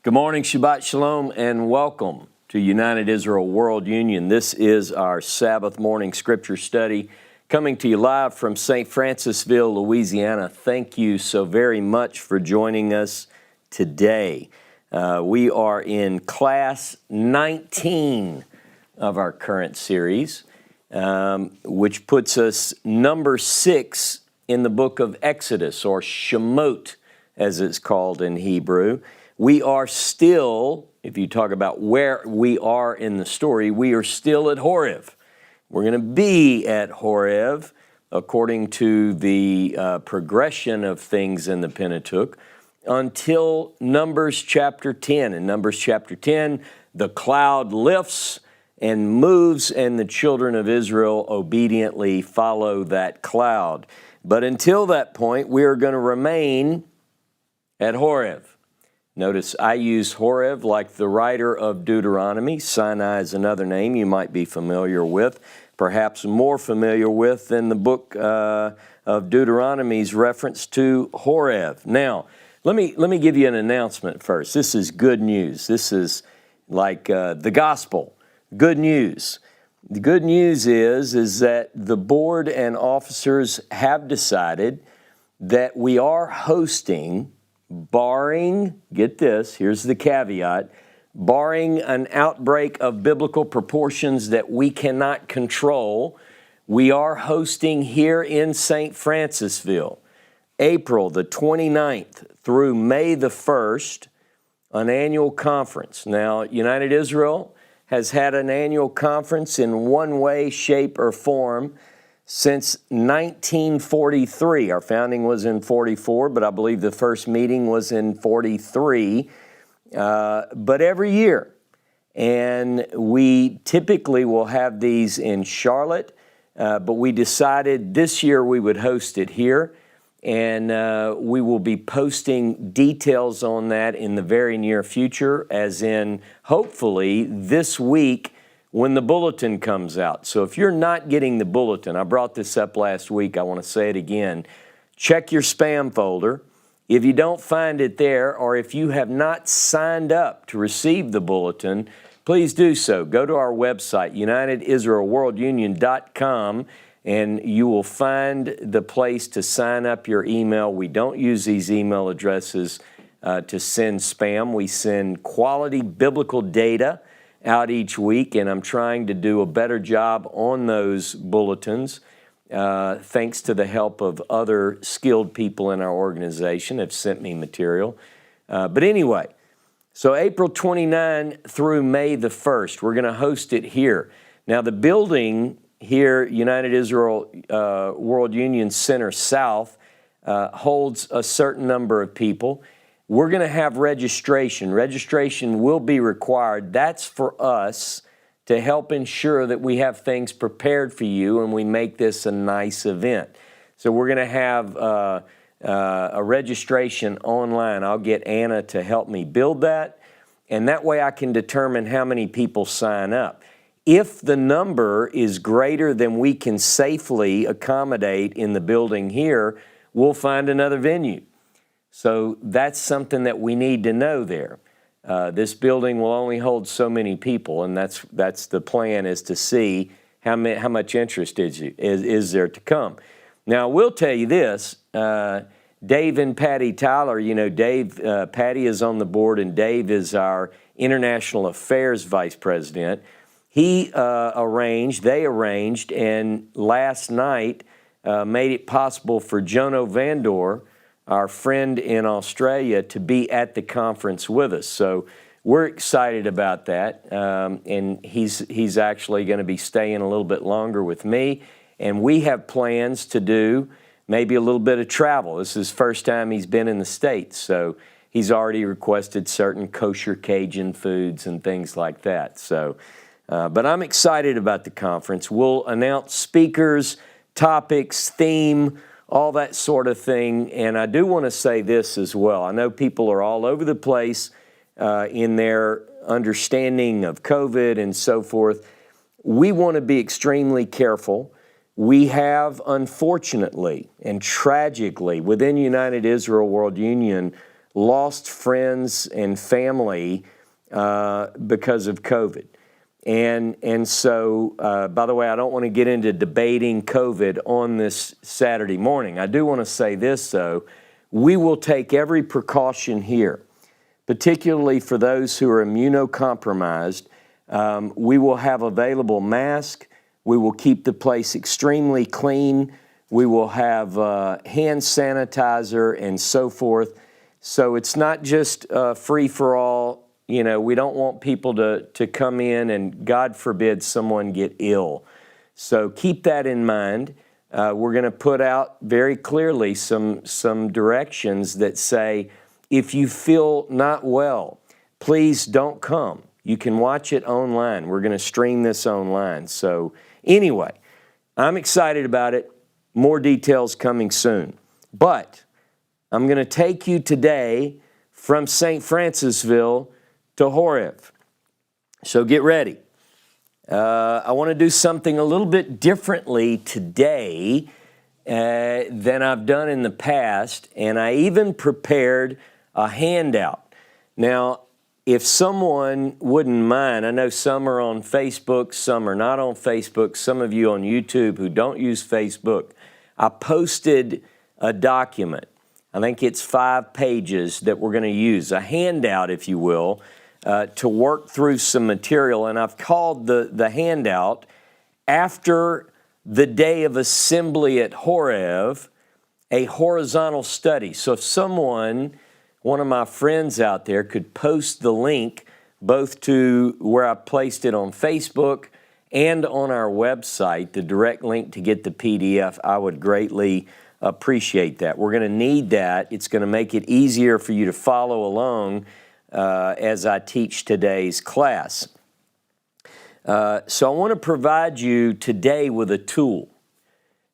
Good morning, Shabbat Shalom, and welcome to United Israel World Union. This is our Sabbath morning scripture study coming to you live from St. Francisville, Louisiana. Thank you so very much for joining us today. We are in class 19 of our current series, which puts us number 6 in the book of Exodus, or Shemot, as it's called in Hebrew. We are still, if you talk about where we are in the story, we are still at Horeb. We're going to be at Horeb according to the progression of things in the Pentateuch until Numbers chapter 10. In Numbers chapter 10, the cloud lifts and moves, and the children of Israel obediently follow that cloud. But until that point, we are going to remain at Horeb. Notice I use Horeb like the writer of Deuteronomy. Sinai is another name you might be familiar with, perhaps more familiar with than the book of Deuteronomy's reference to Horeb. Now, let me give you an announcement first. This is good news. This is like the gospel. Good news. The good news is that the board and officers have decided that we are hosting, barring, get this, here's the caveat, barring an outbreak of biblical proportions that we cannot control, we are hosting here in St. Francisville, April the 29th through May the 1st, an annual conference. Now, United Israel has had an annual conference in one way, shape, or form since 1943. Our founding was in 44, but I believe the first meeting was in 43. But every year. And we typically will have these in Charlotte, but we decided this year we would host it here. And we will be posting details on that in the very near future, as in hopefully this week when the bulletin comes out. So if you're not getting the bulletin, I brought this up last week, I want to say it again, check your spam folder. If you don't find it there, or if you have not signed up to receive the bulletin, please do so. Go to our website, UnitedIsraelWorldUnion.com, and you will find the place to sign up your email. We don't use these email addresses to send spam. We send quality biblical data out each week, and I'm trying to do a better job on those bulletins, thanks to the help of other skilled people in our organization have sent me material. But anyway, so April 29 through May the 1st, we're going to host it here. Now, the building here, United Israel World Union Center South, holds a certain number of people. We're going to have registration. Registration will be required. That's for us to help ensure that we have things prepared for you and we make this a nice event. So we're going to have a registration online. I'll get Anna to help me build that, and that way I can determine how many people sign up. If the number is greater than we can safely accommodate in the building here, we'll find another venue. So that's something that we need to know there. This building will only hold so many people, and that's the plan, is to see how much interest is there to come. Now, I will tell you this, Dave and Patty Tyler, you know, Patty is on the board, and Dave is our International Affairs Vice President. They arranged, and last night made it possible for Jono Vandor, our friend in Australia, to be at the conference with us. So we're excited about that, and he's actually going to be staying a little bit longer with me, and we have plans to do maybe a little bit of travel. This is the first time he's been in the States, so he's already requested certain kosher Cajun foods and things like that. So, but I'm excited about the conference. We'll announce speakers, topics, theme, all that sort of thing. And I do want to say this as well. I know people are all over the place in their understanding of COVID and so forth. We want to be extremely careful. We have, unfortunately and tragically, within United Israel World Union, lost friends and family because of COVID. And so, by the way, I don't want to get into debating COVID on this Saturday morning. I do want to say this, though. We will take every precaution here, particularly for those who are immunocompromised. We will have available masks. We will keep the place extremely clean. We will have hand sanitizer and so forth. So it's not just free for all. You know, we don't want people to come in and, God forbid, someone get ill. So keep that in mind. We're going to put out very clearly some directions that say, if you feel not well, please don't come. You can watch it online. We're going to stream this online. So anyway, I'm excited about it. More details coming soon. But I'm going to take you today from St. Francisville to Horeb. So get ready. I want to do something a little bit differently today than I've done in the past, and I even prepared a handout. Now, if someone wouldn't mind, I know some are on Facebook, some are not on Facebook, some of you on YouTube who don't use Facebook, I posted a document. I think it's 5 pages that we're going to use, a handout, if you will, to work through some material. And I've called the handout, After the Day of Assembly at Horeb, a Horizontal Study. So if someone, one of my friends out there, could post the link both to where I placed it on Facebook and on our website, the direct link to get the PDF, I would greatly appreciate that. We're going to need that. It's going to make it easier for you to follow along as I teach today's class. So I want to provide you today with a tool,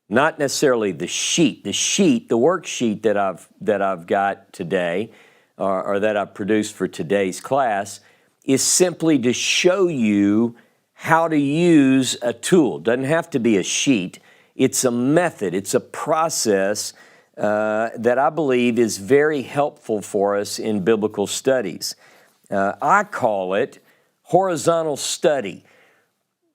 not necessarily the sheet. The worksheet that I've got today, or that I've produced for today's class, is simply to show you how to use a tool. Doesn't have to be a sheet. It's a method. It's a process that I believe is very helpful for us in biblical studies. I call it horizontal study.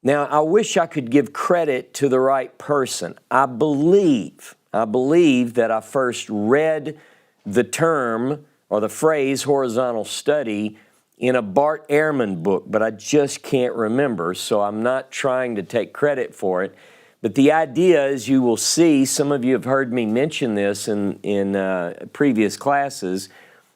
Now, I wish I could give credit to the right person. I believe that I first read the term or the phrase horizontal study in a Bart Ehrman book, but I just can't remember, so I'm not trying to take credit for it. But the idea, as you will see, some of you have heard me mention this in previous classes,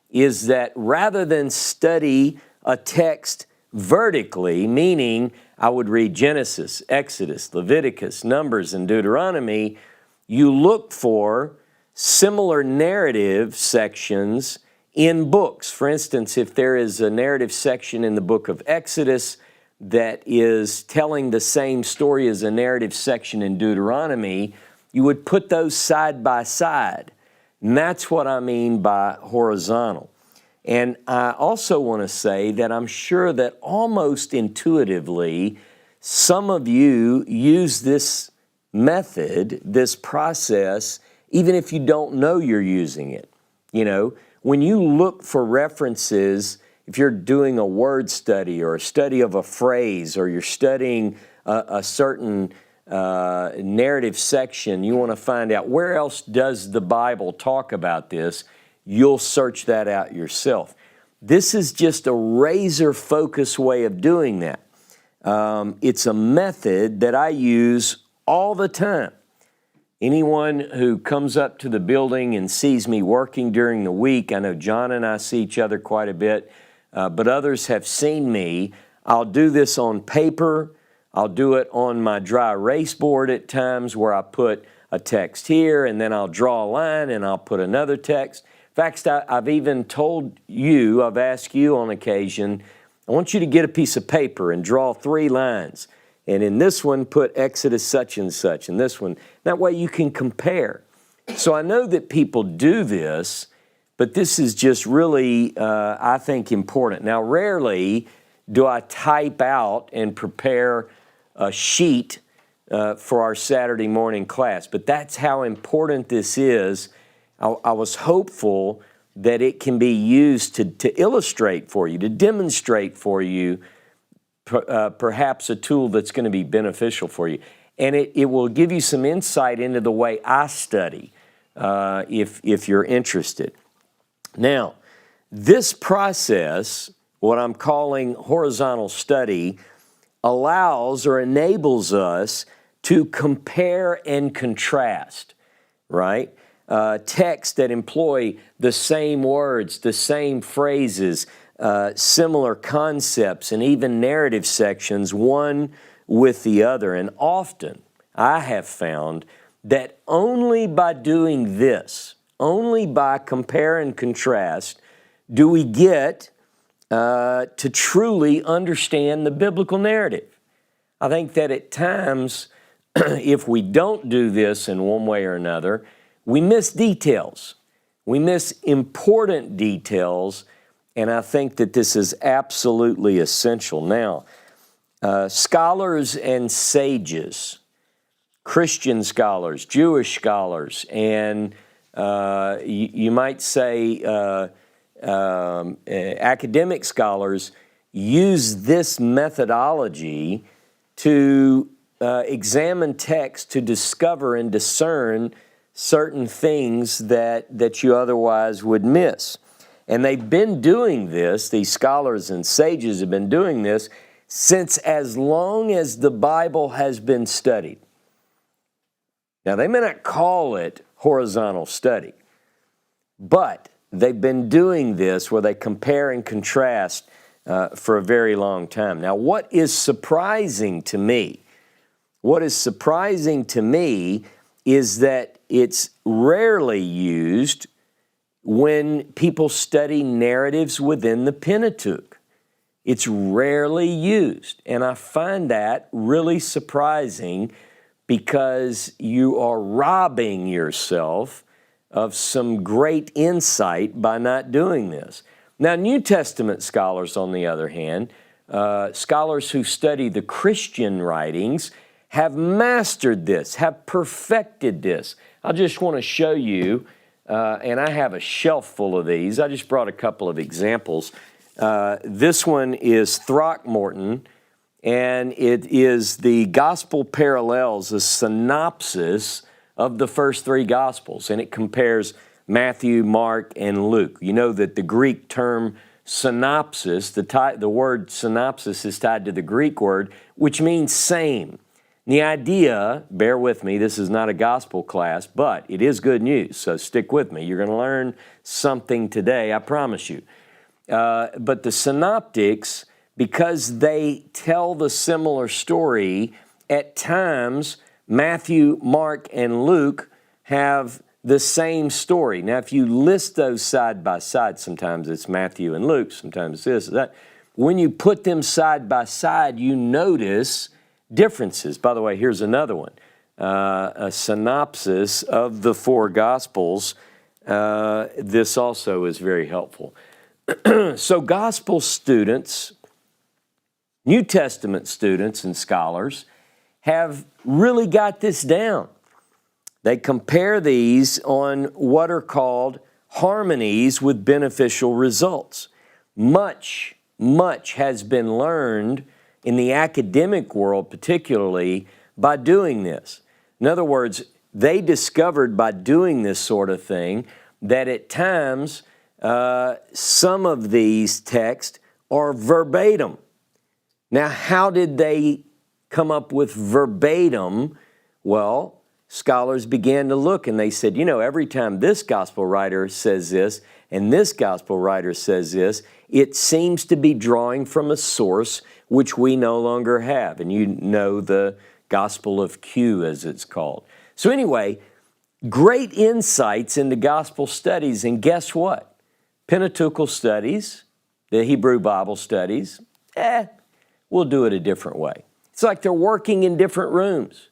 is that rather than study a text vertically, meaning I would read Genesis, Exodus, Leviticus, Numbers, and Deuteronomy, you look for similar narrative sections in books. For instance, if there is a narrative section in the book of Exodus that is telling the same story as a narrative section in Deuteronomy, you would put those side by side. And that's what I mean by horizontal. And I also want to say that I'm sure that almost intuitively, some of you use this method, this process, even if you don't know you're using it. You know, when you look for references, if you're doing a word study or a study of a phrase, or you're studying a certain narrative section, you want to find out where else does the Bible talk about this, you'll search that out yourself. This is just a razor-focused way of doing that. It's a method that I use all the time. Anyone who comes up to the building and sees me working during the week, I know John and I see each other quite a bit, but others have seen me. I'll do this on paper. I'll do it on my dry erase board at times, where I put a text here and then I'll draw a line and I'll put another text. In fact, I've even told you, I've asked you on occasion, I want you to get a piece of paper and draw 3 lines. And in this one, put Exodus such and such, and this one. That way you can compare. So I know that people do this, but this is just really, I think, important. Now, rarely do I type out and prepare a sheet for our Saturday morning class, but that's how important this is. I was hopeful that it can be used to illustrate for you, to demonstrate for you perhaps a tool that's going to be beneficial for you. And it will give you some insight into the way I study, if you're interested. Now, this process, what I'm calling horizontal study, allows or enables us to compare and contrast, right? Texts that employ the same words, the same phrases, similar concepts, and even narrative sections, one with the other. And often, I have found that only by doing this, only by compare and contrast, do we get to truly understand the biblical narrative. I think that at times, if we don't do this in one way or another, we miss details. We miss important details, and I think that this is absolutely essential. Now, scholars and sages, Christian scholars, Jewish scholars, and you might say academic scholars use this methodology to examine text to discover and discern certain things that you otherwise would miss. And they've been doing this, these scholars and sages have been doing this since as long as the Bible has been studied. Now, they may not call it horizontal study, but they've been doing this where they compare and contrast for a very long time. Now, what is surprising to me is that it's rarely used when people study narratives within the Pentateuch. It's rarely used, and I find that really surprising because you are robbing yourself of some great insight by not doing this. Now, New Testament scholars, on the other hand, scholars who study the Christian writings, have mastered this, have perfected this. I just want to show you, and I have a shelf full of these. I just brought a couple of examples. This one is Throckmorton, and it is the Gospel Parallels, a synopsis of the first three Gospels, and it compares Matthew, Mark, and Luke. You know that the Greek term synopsis, the word synopsis is tied to the Greek word, which means same. The idea, bear with me, this is not a gospel class, but it is good news, so stick with me. You're going to learn something today, I promise you. But the synoptics, because they tell the similar story, at times Matthew, Mark, and Luke have the same story. Now, if you list those side by side, sometimes it's Matthew and Luke, sometimes it's this or that. When you put them side by side, you notice differences. By the way, here's another one, a synopsis of the four Gospels. This also is very helpful. So gospel students, New Testament students and scholars have really got this down. They compare these on what are called harmonies with beneficial results. Much has been learned in the academic world, particularly, by doing this. In other words, they discovered by doing this sort of thing that at times some of these texts are verbatim. Now, how did they come up with verbatim? Well, scholars began to look and they said, you know, every time this gospel writer says this and this gospel writer says this, it seems to be drawing from a source which we no longer have. And you know the Gospel of Q, as it's called. So anyway, great insights into gospel studies. And guess what? Pentateuchal studies, the Hebrew Bible studies, we'll do it a different way. It's like they're working in different rooms.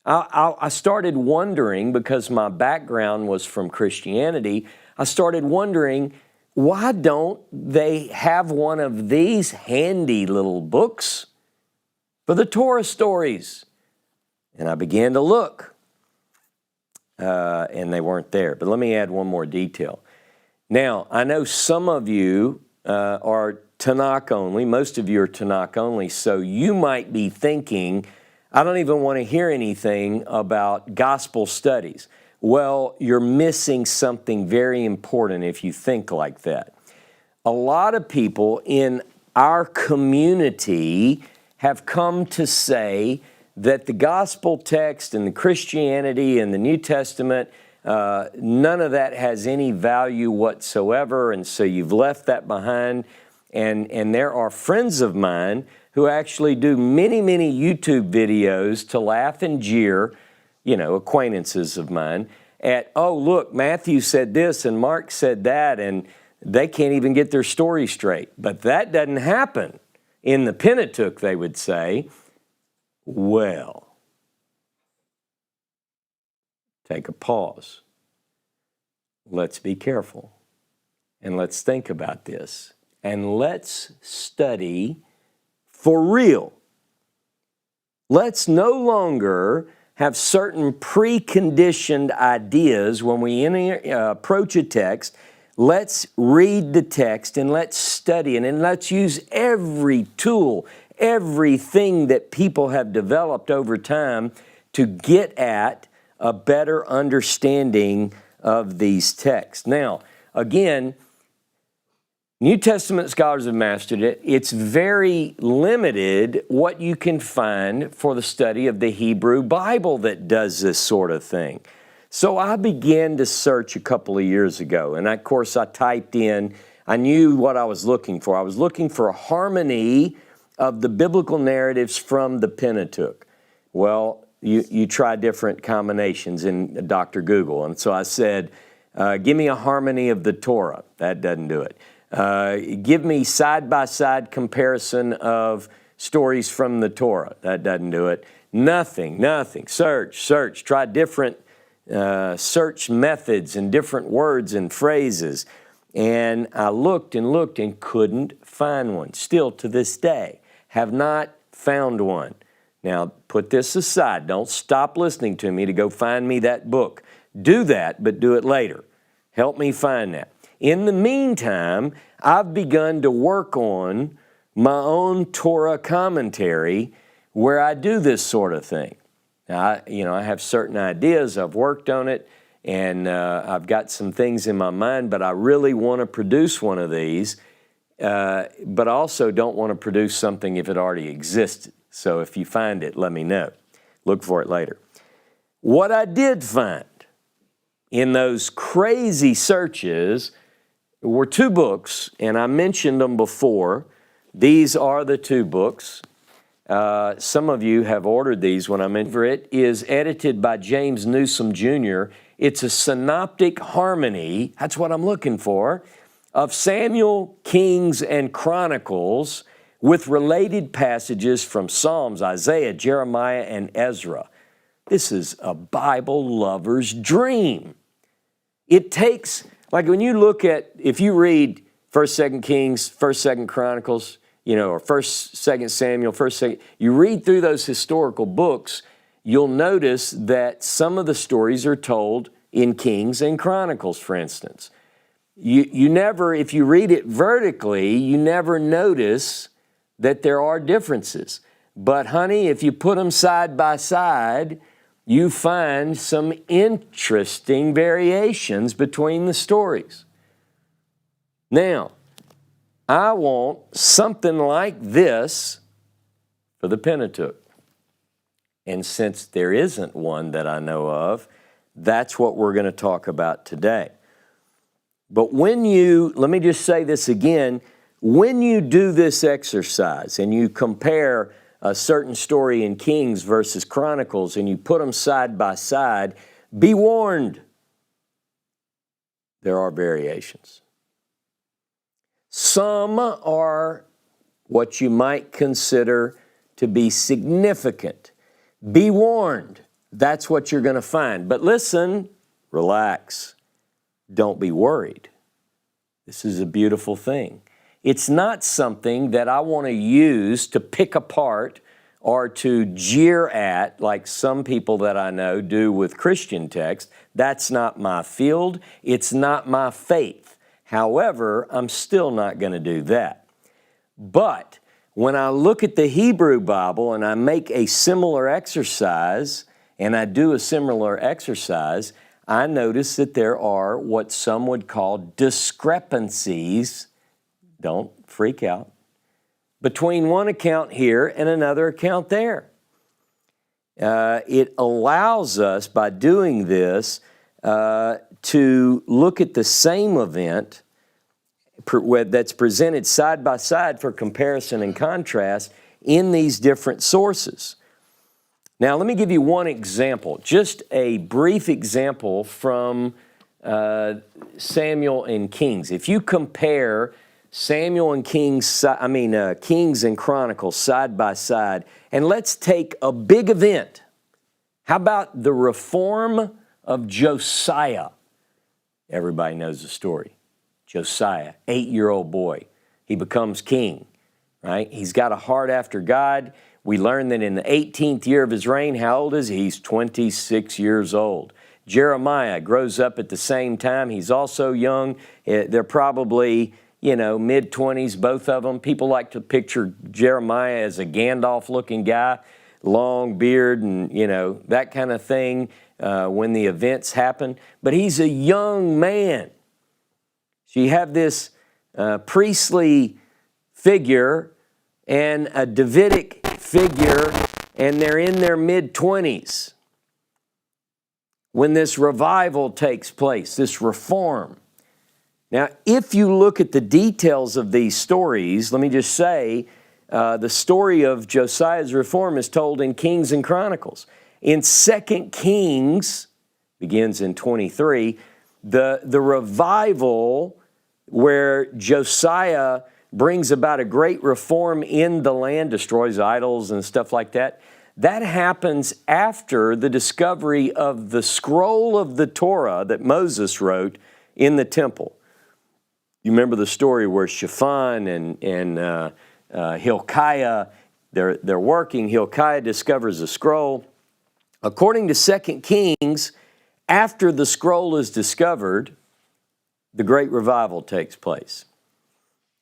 I started wondering, because my background was from Christianity, I started wondering, why don't they have one of these handy little books for the Torah stories? And I began to look, and they weren't there. But let me add one more detail. Now, I know some of you are Tanakh only. Most of you are Tanakh only. So you might be thinking, I don't even want to hear anything about gospel studies. Well, you're missing something very important if you think like that. A lot of people in our community have come to say that the gospel text and the Christianity and the New Testament, none of that has any value whatsoever, and so you've left that behind. And there are friends of mine who actually do many, many YouTube videos to laugh and jeer, acquaintances of mine, at, oh, look, Matthew said this and Mark said that, and they can't even get their story straight. But that doesn't happen in the Pentateuch, they would say. Well, take a pause. Let's be careful, and let's think about this, and let's study for real. Let's no longer have certain preconditioned ideas when we approach a text. Let's read the text and let's study it, and let's use every tool, everything that people have developed over time to get at a better understanding of these texts. Now, again, New Testament scholars have mastered it. It's very limited what you can find for the study of the Hebrew Bible that does this sort of thing. So I began to search a couple of years ago, and of course I typed in, I knew what I was looking for. I was looking for a harmony of the biblical narratives from the Pentateuch. Well, you try different combinations in Dr. Google, and so I said, give me a harmony of the Torah. That doesn't do it. Give me side-by-side comparison of stories from the Torah. That doesn't do it. Nothing. Search. Try different search methods and different words and phrases. And I looked and couldn't find one. Still to this day, have not found one. Now, put this aside. Don't stop listening to me to go find me that book. Do that, but do it later. Help me find that. In the meantime, I've begun to work on my own Torah commentary where I do this sort of thing. Now, I have certain ideas, I've worked on it, and I've got some things in my mind, but I really want to produce one of these, but I also don't want to produce something if it already existed. So if you find it, let me know. Look for it later. What I did find in those crazy searches were two books, and I mentioned them before. These are the two books. Some of you have ordered these when I mentioned it. It is edited by James Newsom Jr. It's a synoptic harmony, that's what I'm looking for, of Samuel, Kings, and Chronicles with related passages from Psalms, Isaiah, Jeremiah, and Ezra. This is a Bible lover's dream. It takes, like when you look at, if you read 1st, 2nd Kings, 1st, 2nd Chronicles, or 1st, 2nd Samuel, 1st, 2nd, you read through those historical books, you'll notice that some of the stories are told in Kings and Chronicles, for instance. You never, if you read it vertically, you never notice that there are differences. But honey, if you put them side by side, you find some interesting variations between the stories. Now, I want something like this for the Pentateuch. And since there isn't one that I know of, that's what we're going to talk about today. But let me just say this again, when you do this exercise and you compare a certain story in Kings versus Chronicles and you put them side by side, be warned, there are variations. Some are what you might consider to be significant. Be warned, that's what you're going to find. But listen, relax, don't be worried. This is a beautiful thing. It's not something that I want to use to pick apart or to jeer at like some people that I know do with Christian texts. That's not my field. It's not my faith. However, I'm still not going to do that. But when I look at the Hebrew Bible and I make a similar exercise, and I do a similar exercise, I notice that there are what some would call discrepancies, don't freak out, between one account here and another account there. It allows us, by doing this, to look at the same event that's presented side by side for comparison and contrast in these different sources. Now, let me give you one example, just a brief example from Samuel and Kings. If you compare Samuel and Kings, Kings and Chronicles side by side, and let's take a big event. How about the reform of Josiah? Everybody knows the story. Josiah, 8-year-old boy, he becomes king, right? He's got a heart after God. We learn that in the 18th year of his reign, how old is he? He's 26 years old. Jeremiah grows up at the same time. He's also young. They're probably, mid-20s, both of them. People like to picture Jeremiah as a Gandalf-looking guy, long beard and, that kind of thing when the events happen. But he's a young man. So you have this priestly figure and a Davidic figure, and they're in their mid-20s when this revival takes place, this reform. Now, if you look at the details of these stories, let me just say, the story of Josiah's reform is told in Kings and Chronicles. In 2 Kings, begins in 23, the revival where Josiah brings about a great reform in the land, destroys idols and stuff like that, that happens after the discovery of the scroll of the Torah that Moses wrote in the temple. You remember the story where Shaphan and Hilkiah, they're working. Hilkiah discovers a scroll. According to 2 Kings, after the scroll is discovered, the great revival takes place.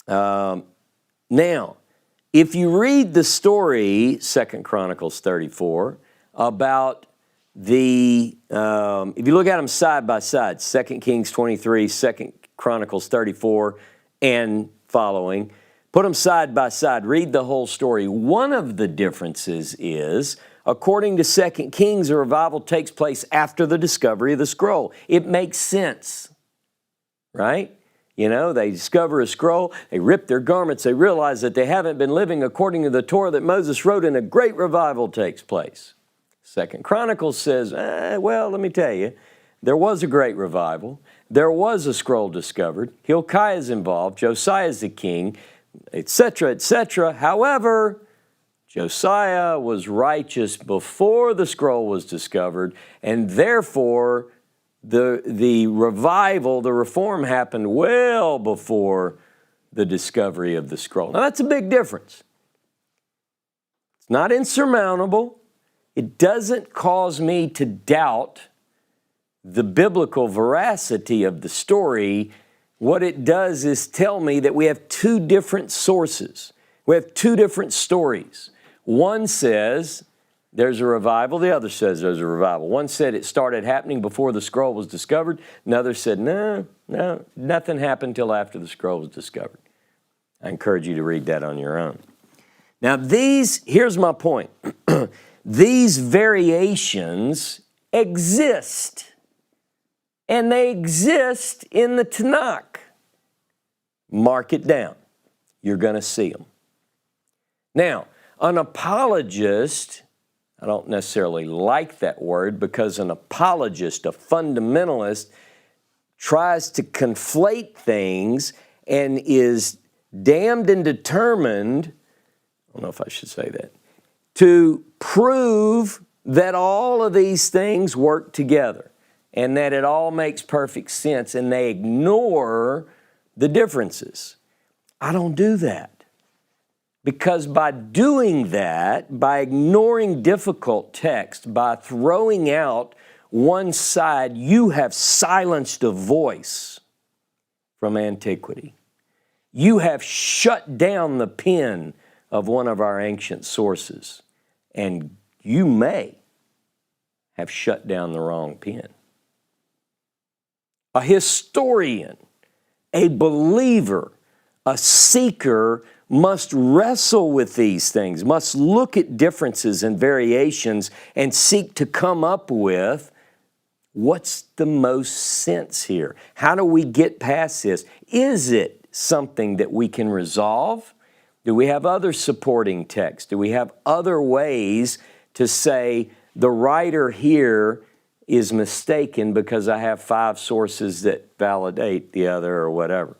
Now, if you read the story, 2 Chronicles 34, about if you look at them side by side, 2 Kings 23, 2 Chronicles 34, and following, put them side by side, read the whole story. One of the differences is, according to 2 Kings, a revival takes place after the discovery of the scroll. It makes sense, right? They discover a scroll, they rip their garments, they realize that they haven't been living according to the Torah that Moses wrote, and a great revival takes place. 2 Chronicles says, let me tell you, there was a great revival, there was a scroll discovered, Hilkiah is involved, Josiah is the king, etc., etc. However, Josiah was righteous before the scroll was discovered, and therefore the revival, the reform happened well before the discovery of the scroll. Now, that's a big difference. It's not insurmountable. It doesn't cause me to doubt the biblical veracity of the story. What it does is tell me that we have two different sources. We have two different stories. One says there's a revival. The other says there's a revival. One said it started happening before the scroll was discovered. Another said, no, nothing happened till after the scroll was discovered. I encourage you to read that on your own. Now here's my point. These variations exist. And they exist in the Tanakh. Mark it down. You're going to see them. Now, an apologist, I don't necessarily like that word because an apologist, a fundamentalist, tries to conflate things and is damned and determined, I don't know if I should say that, to prove that all of these things work together and that it all makes perfect sense, and they ignore the differences. I don't do that. Because by doing that, by ignoring difficult text, by throwing out one side, you have silenced a voice from antiquity. You have shut down the pen of one of our ancient sources, and you may have shut down the wrong pen. A historian, a believer, a seeker must wrestle with these things, must look at differences and variations and seek to come up with what's the most sense here. How do we get past this? Is it something that we can resolve? Do we have other supporting texts? Do we have other ways to say the writer here is mistaken because I have 5 sources that validate the other or whatever?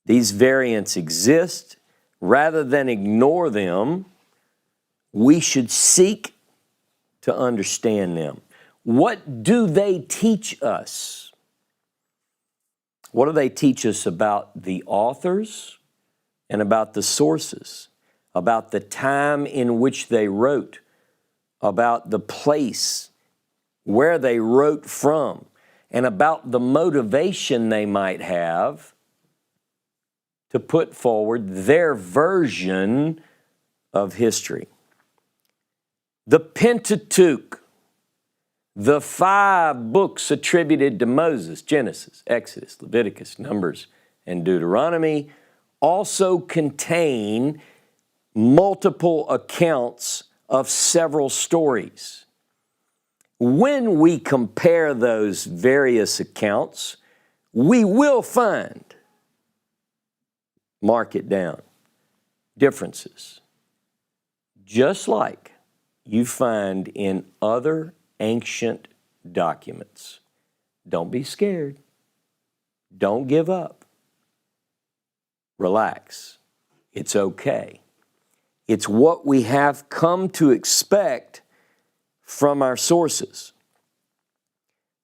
These variants exist. Rather than ignore them, we should seek to understand them. What do they teach us? What do they teach us about the authors and about the sources, about the time in which they wrote, about the place where they wrote from, and about the motivation they might have to put forward their version of history? The Pentateuch, the 5 books attributed to Moses, Genesis, Exodus, Leviticus, Numbers, and Deuteronomy, also contain multiple accounts of several stories. When we compare those various accounts, we will find, mark it down, differences, just like you find in other ancient documents. Don't be scared. Don't give up. Relax. It's okay. It's what we have come to expect from our sources.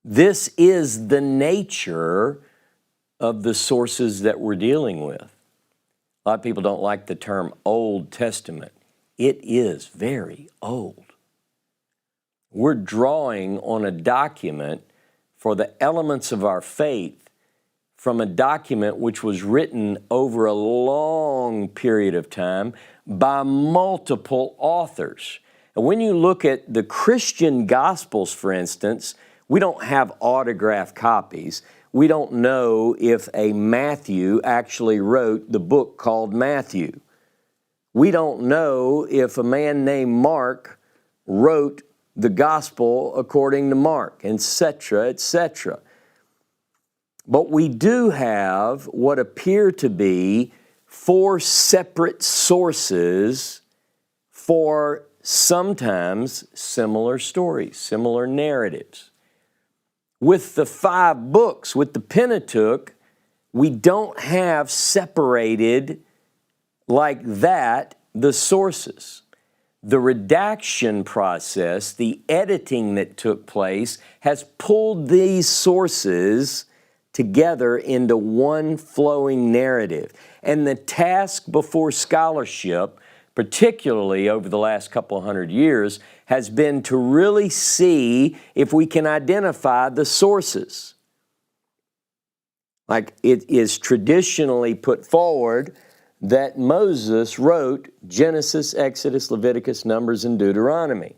This is the nature of the sources that we're dealing with. A lot of people don't like the term Old Testament. It is very old. We're drawing on a document for the elements of our faith from a document which was written over a long period of time by multiple authors. And when you look at the Christian Gospels, for instance, we don't have autographed copies. We don't know if a Matthew actually wrote the book called Matthew. We don't know if a man named Mark wrote the gospel according to Mark, etc., etc. But we do have what appear to be 4 separate sources for sometimes similar stories, similar narratives. With the 5 books, with the Pentateuch, we don't have separated like that the sources. The redaction process, the editing that took place, has pulled these sources together into one flowing narrative. And the task before scholarship, particularly over the last couple of 100 years, has been to really see if we can identify the sources. Like it is traditionally put forward that Moses wrote Genesis, Exodus, Leviticus, Numbers, and Deuteronomy.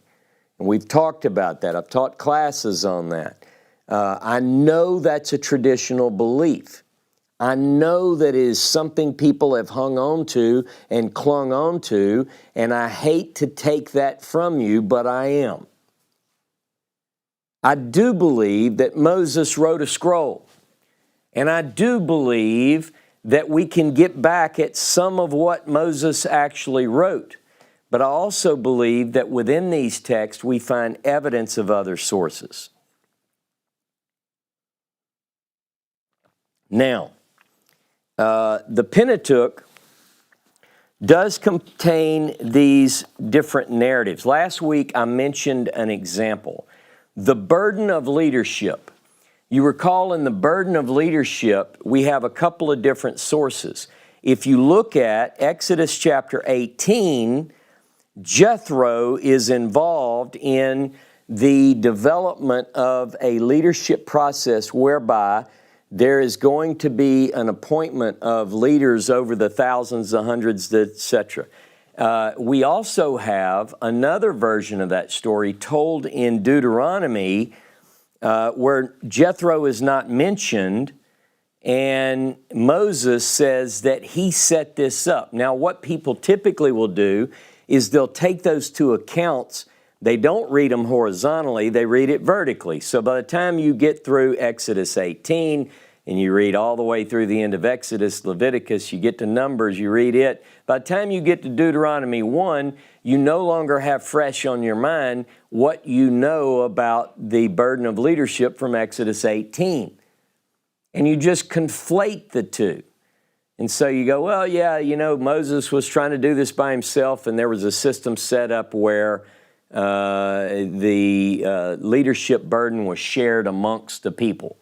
And we've talked about that. I've taught classes on that. I know that's a traditional belief. I know that is something people have hung on to and clung on to, and I hate to take that from you, but I am. I do believe that Moses wrote a scroll, and I do believe that we can get back at some of what Moses actually wrote. But I also believe that within these texts we find evidence of other sources. Now, the Pentateuch does contain these different narratives. Last week I mentioned an example, the burden of leadership. You recall in the burden of leadership, we have a couple of different sources. If you look at Exodus chapter 18, Jethro is involved in the development of a leadership process whereby there is going to be an appointment of leaders over the thousands, the hundreds, etc. We also have another version of that story told in Deuteronomy where Jethro is not mentioned, and Moses says that he set this up. Now, what people typically will do is they'll take those two accounts. They don't read them horizontally, they read it vertically. So by the time you get through Exodus 18 and you read all the way through the end of Exodus, Leviticus, you get to Numbers, you read it. By the time you get to Deuteronomy 1, you no longer have fresh on your mind what you know about the burden of leadership from Exodus 18. And you just conflate the two. And so you go, well, yeah, Moses was trying to do this by himself, and there was a system set up where the leadership burden was shared amongst the people.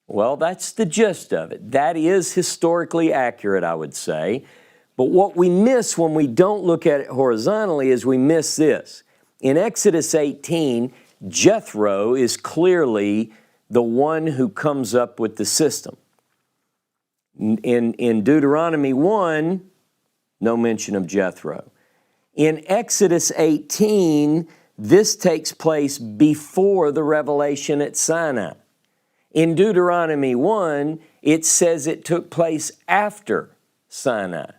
Well, that's the gist of it. That is historically accurate, I would say. But what we miss when we don't look at it horizontally is we miss this. In Exodus 18, Jethro is clearly the one who comes up with the system. In Deuteronomy 1, no mention of Jethro. In Exodus 18, this takes place before the revelation at Sinai. In Deuteronomy 1, it says it took place after Sinai.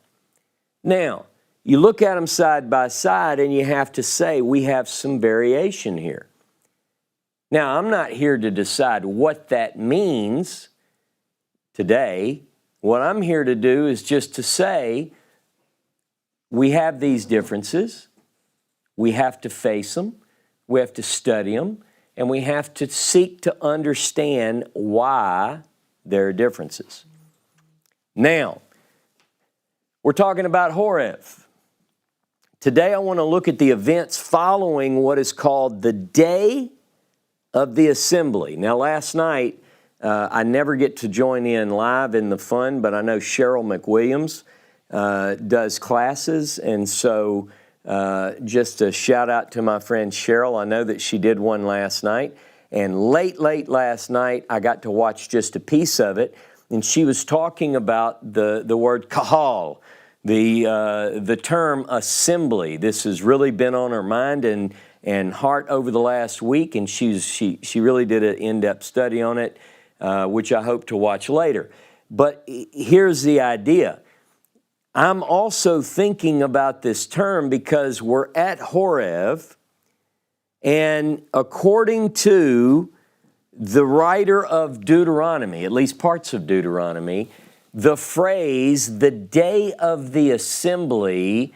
Now, you look at them side by side and you have to say we have some variation here. Now, I'm not here to decide what that means today. What I'm here to do is just to say we have these differences. We have to face them. We have to study them. And we have to seek to understand why there are differences. Now, we're talking about Horeb. Today I want to look at the events following what is called the Day of the Assembly. Now, last night, I never get to join in live in the fun, but I know Cheryl McWilliams does classes, and so just a shout out to my friend Cheryl. I know that she did one last night, and late last night, I got to watch just a piece of it, and she was talking about the word kahal, the term assembly. This has really been on her mind and heart over the last week, and she really did an in-depth study on it, which I hope to watch later. But here's the idea. I'm also thinking about this term because we're at Horeb, and according to the writer of Deuteronomy, at least parts of Deuteronomy, the phrase, the day of the assembly,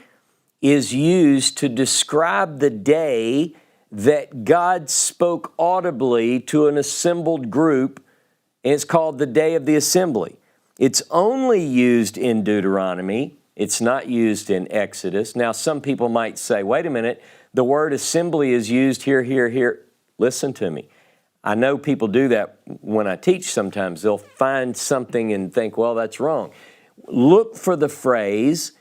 is used to describe the day that God spoke audibly to an assembled group, and it's called the day of the assembly. It's only used in Deuteronomy. It's not used in Exodus. Now, some people might say, wait a minute, the word assembly is used here. Listen to me. I know people do that when I teach sometimes. They'll find something and think, well, that's wrong. Look for the phrase,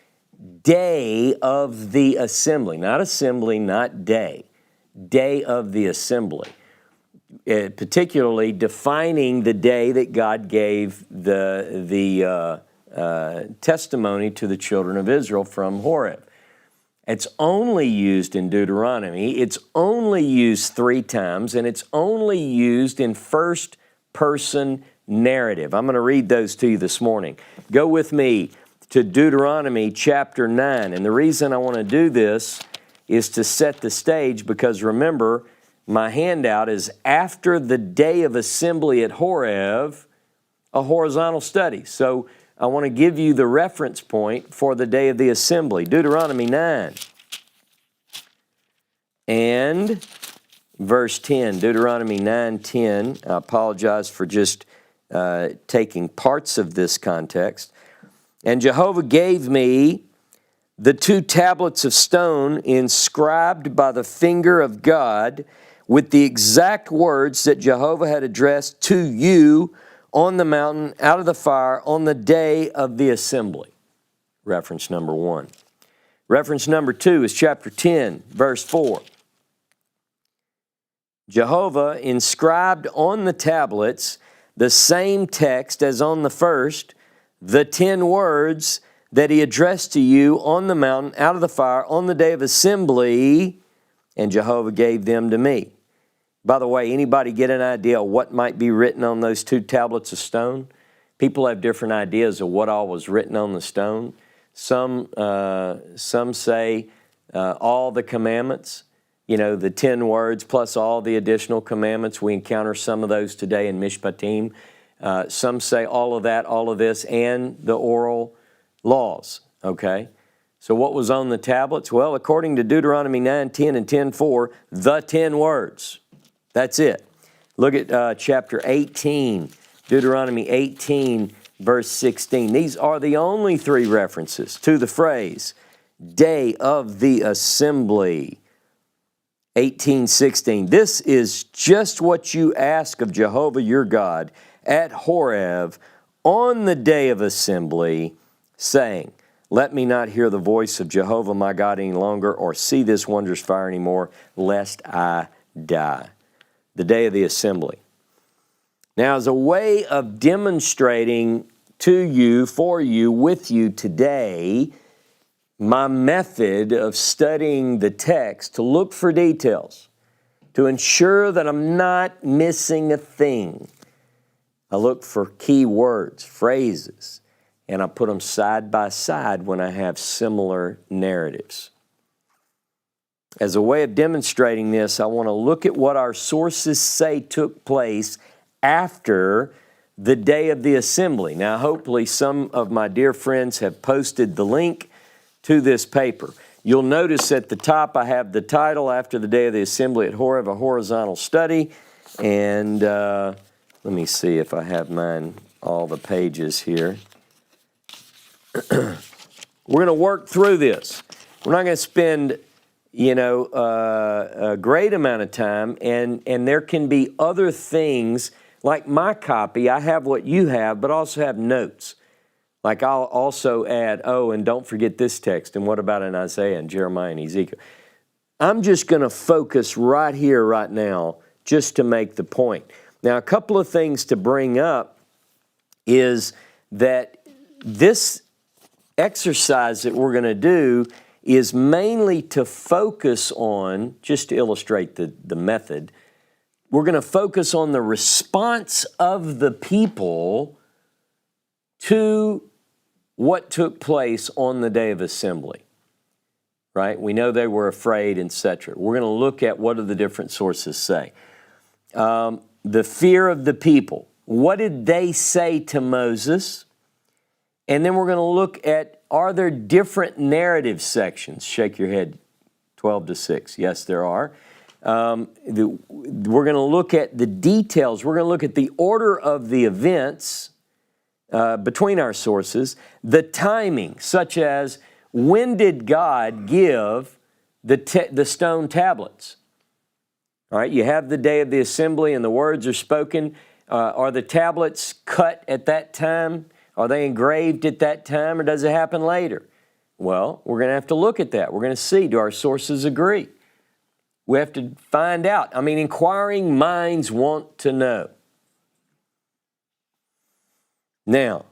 day of the assembly. Not assembly, not day. Day of the assembly. Particularly defining the day that God gave the testimony to the children of Israel from Horeb. It's only used in Deuteronomy. It's only used 3 times, and it's only used in first-person narrative. I'm going to read those to you this morning. Go with me to Deuteronomy chapter 9. And the reason I want to do this is to set the stage because, remember, my handout is after the day of assembly at Horeb, a horizontal study. So I want to give you the reference point for the day of the assembly. Deuteronomy 9 and verse 10. Deuteronomy 9:10. I apologize for just taking parts of this context. And Jehovah gave me the 2 tablets of stone inscribed by the finger of God with the exact words that Jehovah had addressed to you on the mountain, out of the fire, on the day of the assembly. Reference number 1. Reference number 2 is chapter 10, verse 4. Jehovah inscribed on the tablets the same text as on the first, the 10 words that he addressed to you on the mountain out of the fire on the day of assembly, and Jehovah gave them to me. By the way, anybody get an idea of what might be written on those 2 tablets of stone? People have different ideas of what all was written on the stone. Some say all the commandments, the 10 words plus all the additional commandments. We encounter some of those today in Mishpatim. Some say all of that, all of this, and the oral laws, okay? So what was on the tablets? Well, according to Deuteronomy 9:10 and 10:4, the 10 words. That's it. Look at chapter 18, Deuteronomy 18, verse 16. These are the only 3 references to the phrase, day of the assembly. 18:16. This is just what you ask of Jehovah your God at Horeb on the day of assembly, saying, let me not hear the voice of Jehovah my God any longer, or see this wondrous fire anymore, lest I die. The day of the assembly. Now, as a way of demonstrating to you, for you, with you today, my method of studying the text to look for details, to ensure that I'm not missing a thing. I look for key words, phrases, and I put them side by side when I have similar narratives. As a way of demonstrating this, I want to look at what our sources say took place after the day of the assembly. Now, hopefully some of my dear friends have posted the link to this paper. You'll notice at the top I have the title, After the Day of the Assembly at Horeb, a horizontal study. And let me see if I have mine, all the pages here. We're going to work through this. We're not going to spend a great amount of time, and there can be other things, like my copy, I have what you have, but also have notes. Like I'll also add, and don't forget this text, and what about in Isaiah and Jeremiah and Ezekiel. I'm just going to focus right here, right now, just to make the point. Now, a couple of things to bring up is that this exercise that we're going to do is mainly to focus on, just to illustrate the method, we're going to focus on the response of the people to what took place on the day of assembly, right? We know they were afraid, etc. We're going to look at what do the different sources say. The fear of the people. What did they say to Moses? And then we're going to look at, are there different narrative sections? Shake your head, 12-6. Yes, there are. We're going to look at the details. We're going to look at the order of the events between our sources, the timing, such as when did God give the stone tablets? All right, you have the day of the assembly and the words are spoken. Are the tablets cut at that time? Are they engraved at that time, or does it happen later? Well, we're going to have to look at that. We're going to see, do our sources agree? We have to find out. Inquiring minds want to know. Now,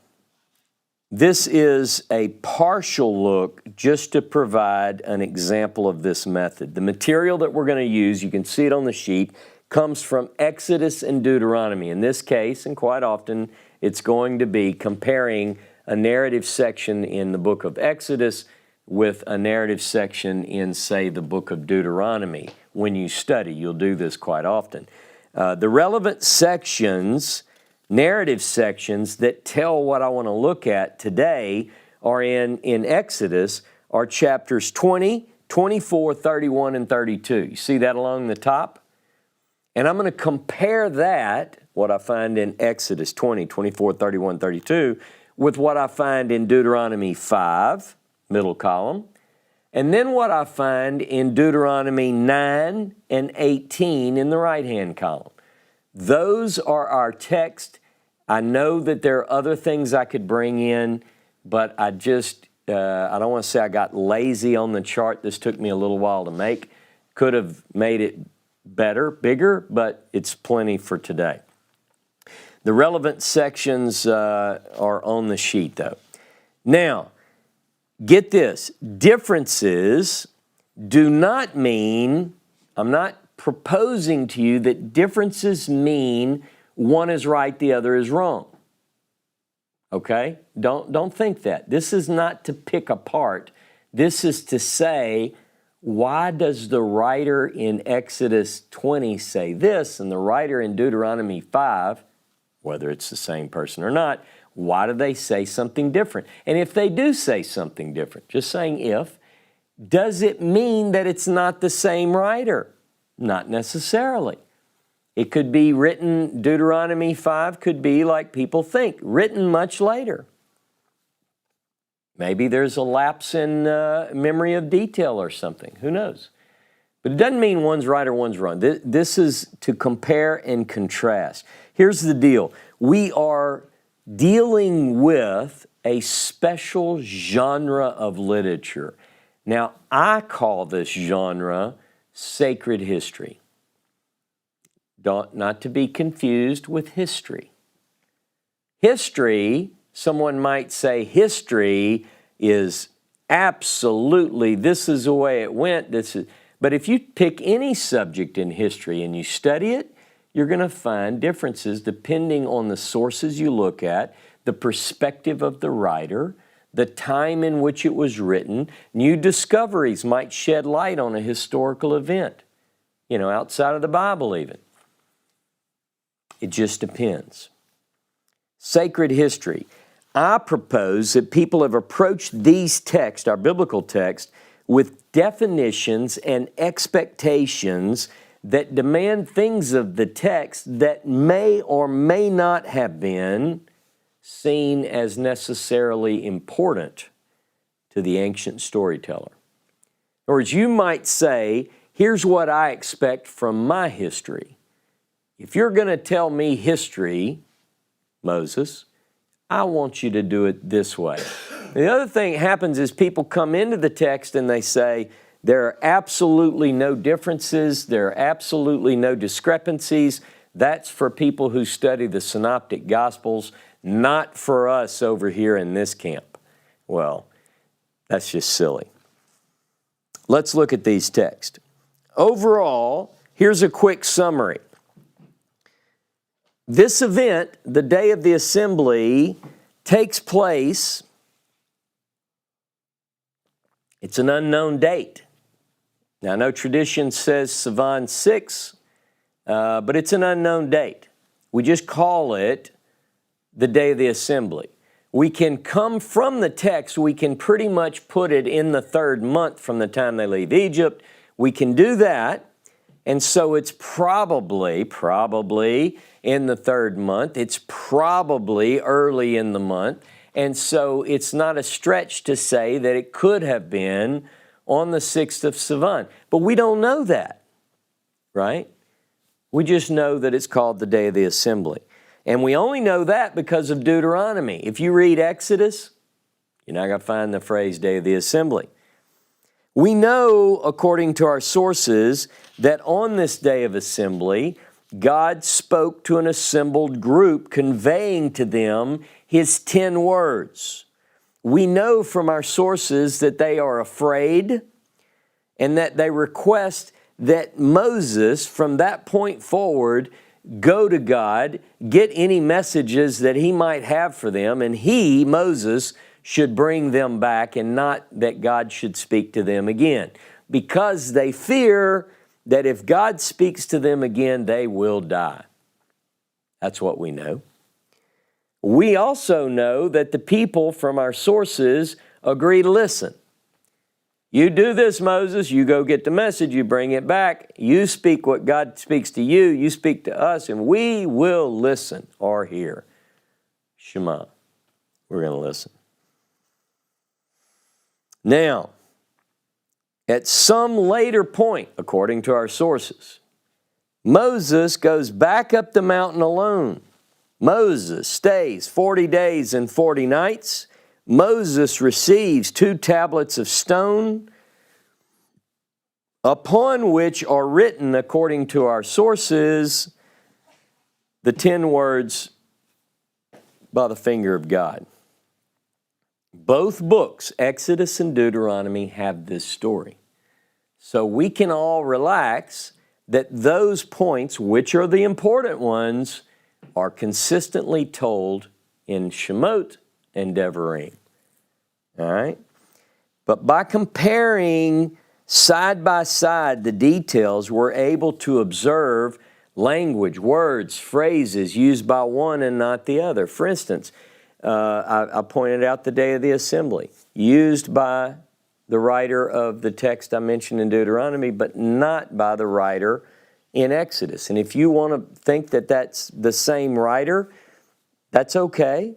this is a partial look just to provide an example of this method. The material that we're going to use, you can see it on the sheet, comes from Exodus and Deuteronomy. In this case, and quite often, it's going to be comparing a narrative section in the book of Exodus with a narrative section in, say, the book of Deuteronomy. When you study, you'll do this quite often. The relevant sections, narrative sections that tell what I want to look at today are in Exodus, are chapters 20, 24, 31, and 32. You see that along the top? And I'm going to compare that, what I find in Exodus 20, 24, 31, 32, with what I find in Deuteronomy 5, middle column, and then what I find in Deuteronomy 9 and 18 in the right-hand column. Those are our text. I know that there are other things I could bring in, but I don't want to say I got lazy on the chart. This took me a little while to make. Could have made it better, bigger, but it's plenty for today. The relevant sections are on the sheet, though. Now, get this. Differences do not mean, I'm not proposing to you that differences mean one is right, the other is wrong. Okay? Don't think that. This is not to pick apart. This is to say, why does the writer in Exodus 20 say this and the writer in Deuteronomy 5, whether it's the same person or not, why do they say something different? And if they do say something different, just saying if, does it mean that it's not the same writer? Not necessarily. It could be written, Deuteronomy 5 could be like people think, written much later. Maybe there's a lapse in memory of detail or something. Who knows? But it doesn't mean one's right or one's wrong. This is to compare and contrast. Here's the deal. We are dealing with a special genre of literature. Now, I call this genre sacred history. Not to be confused with history. History, someone might say history is absolutely, this is the way it went. But if you pick any subject in history and you study it, you're going to find differences depending on the sources you look at, the perspective of the writer, the time in which it was written. New discoveries might shed light on a historical event, outside of the Bible even. It just depends. Sacred history. I propose that people have approached these texts, our biblical text, with definitions and expectations that demand things of the text that may or may not have been seen as necessarily important to the ancient storyteller. Or as you might say, here's what I expect from my history. If you're going to tell me history, Moses, I want you to do it this way. The other thing that happens is people come into the text and they say, there are absolutely no differences, there are absolutely no discrepancies. That's for people who study the Synoptic Gospels, not for us over here in this camp. Well, that's just silly. Let's look at these texts. Overall, here's a quick summary. This event, the day of the assembly, takes place. It's an unknown date. Now, I know tradition says Sivan 6, but it's an unknown date. We just call it the day of the assembly. We can come from the text, we can pretty much put it in the third month from the time they leave Egypt. We can do that. And so it's probably in the third month. It's probably early in the month. And so it's not a stretch to say that it could have been on the 6th of Sivan. But we don't know that, right? We just know that it's called the Day of the Assembly. And we only know that because of Deuteronomy. If you read Exodus, you're not going to find the phrase Day of the Assembly. We know, according to our sources, that on this day of assembly, God spoke to an assembled group, conveying to them His 10 words. We know from our sources that they are afraid and that they request that Moses, from that point forward, go to God, get any messages that he might have for them, and he, Moses, should bring them back and not that God should speak to them again. Because they fear that if God speaks to them again, they will die. That's what we know. We also know that the people from our sources agree to listen. You do this, Moses, you go get the message, you bring it back, you speak what God speaks to you, you speak to us, and we will listen or hear. Shema. We're going to listen. Now, at some later point, according to our sources, Moses goes back up the mountain alone. Moses stays 40 days and 40 nights. Moses receives 2 tablets of stone, upon which are written, according to our sources, the 10 words by the finger of God. Both books, Exodus and Deuteronomy, have this story. So we can all relax that those points, which are the important ones, are consistently told in Shemot and Devarim. All right? But by comparing side by side the details, we're able to observe language, words, phrases used by one and not the other. For instance, I pointed out the day of the assembly, used by the writer of the text I mentioned in Deuteronomy, but not by the writer in Exodus. And if you want to think that that's the same writer, that's okay.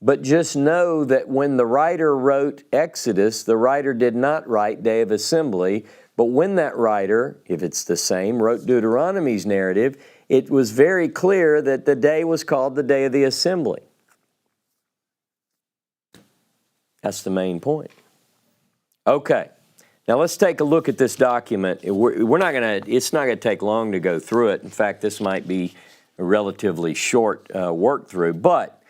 But just know that when the writer wrote Exodus, the writer did not write Day of Assembly. But when that writer, if it's the same, wrote Deuteronomy's narrative, it was very clear that the day was called the Day of the Assembly. That's the main point. Okay, now let's take a look at this document. It's not going to take long to go through it. In fact, this might be a relatively short work through. But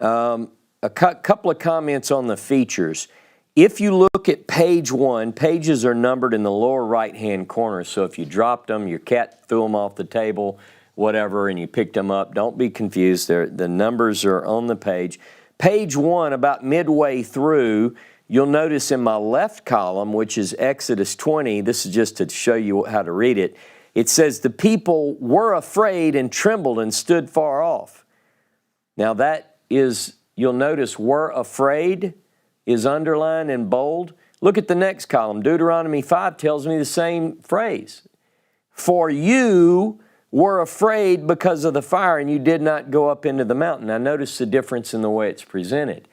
a couple of comments on the features. If you look at page 1, pages are numbered in the lower right-hand corner. So if you dropped them, your cat threw them off the table, whatever, and you picked them up, don't be confused. The numbers are on the page. Page 1, about midway through, you'll notice in my left column, which is Exodus 20, this is just to show you how to read it, it says, the people were afraid and trembled and stood far off. Now that is, you'll notice were afraid is underlined in bold. Look at the next column. Deuteronomy 5 tells me the same phrase. For you were afraid because of the fire and you did not go up into the mountain. Now notice the difference in the way it's presented.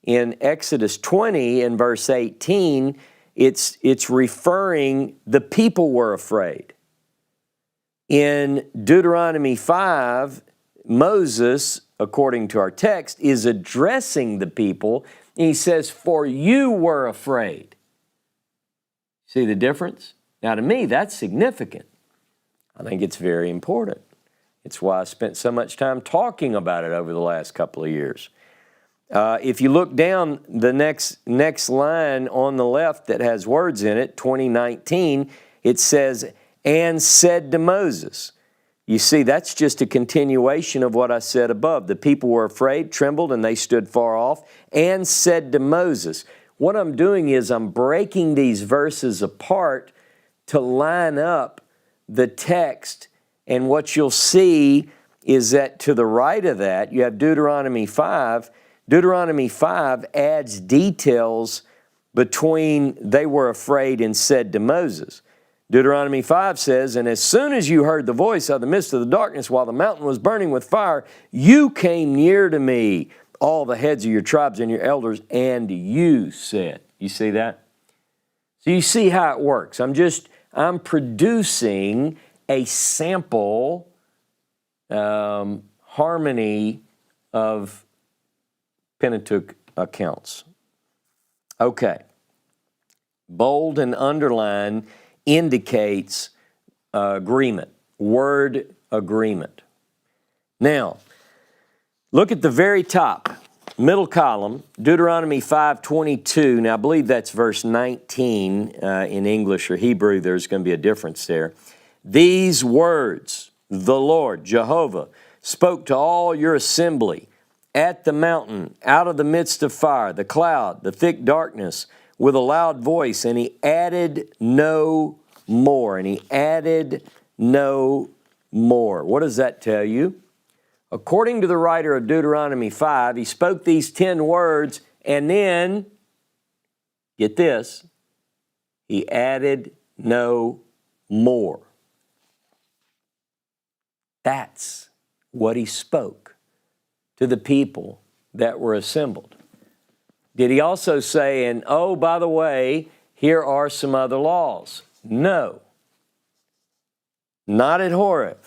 In Exodus 20 and verse 18, it's referring the people were afraid. In Deuteronomy 5, Moses, according to our text, is addressing the people. And he says, for you were afraid. See the difference? Now to me, that's significant. I think it's very important. It's why I spent so much time talking about it over the last couple of years. If you look down the next line on the left that has words in it, 2019, it says, and said to Moses. You see, that's just a continuation of what I said above. The people were afraid, trembled, and they stood far off, and said to Moses. What I'm doing is I'm breaking these verses apart to line up the text, and what you'll see is that to the right of that, you have Deuteronomy 5. Deuteronomy 5 adds details between they were afraid and said to Moses. Deuteronomy 5 says, and as soon as you heard the voice out of the midst of the darkness while the mountain was burning with fire, you came near to me, all the heads of your tribes and your elders, and you said. You see that? So you see how it works. I'm producing a sample harmony of Pentateuch accounts. Okay. Bold and underline indicates agreement, word agreement. Now, look at the very top, middle column, Deuteronomy 5:22. Now, I believe that's verse 19 in English or Hebrew. There's going to be a difference there. These words, the Lord, Jehovah, spoke to all your assembly at the mountain, out of the midst of fire, the cloud, the thick darkness, with a loud voice, and he added no more. And he added no more. What does that tell you? According to the writer of Deuteronomy 5, he spoke these 10 words, and then, get this, he added no more. That's what he spoke to the people that were assembled. Did he also say, and oh, by the way, here are some other laws? No. Not at Horeb.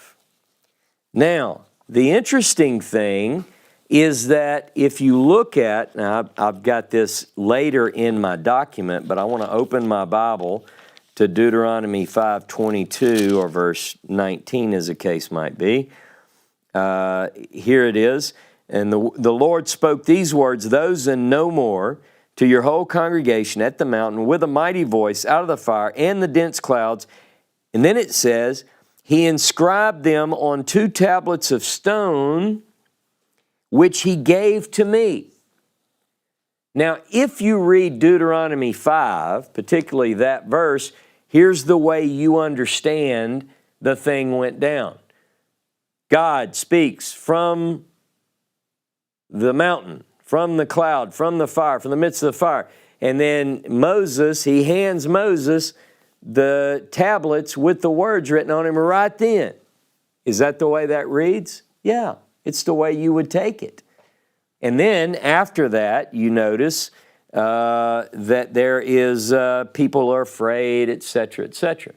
Now, the interesting thing is that if you look at, now I've got this later in my document, but I want to open my Bible to Deuteronomy 5:22 or verse 19 as the case might be. Here it is. And the Lord spoke these words, those and no more, to your whole congregation at the mountain with a mighty voice out of the fire and the dense clouds. And then it says, He inscribed them on 2 tablets of stone, which He gave to me. Now, if you read Deuteronomy 5, particularly that verse, here's the way you understand the thing went down. God speaks from the mountain, from the cloud, from the fire, from the midst of the fire. And then Moses, he hands Moses the tablets with the words written on them right then. Is that the way that reads? Yeah, it's the way you would take it. And then after that, you notice that there is people are afraid, etc., etc.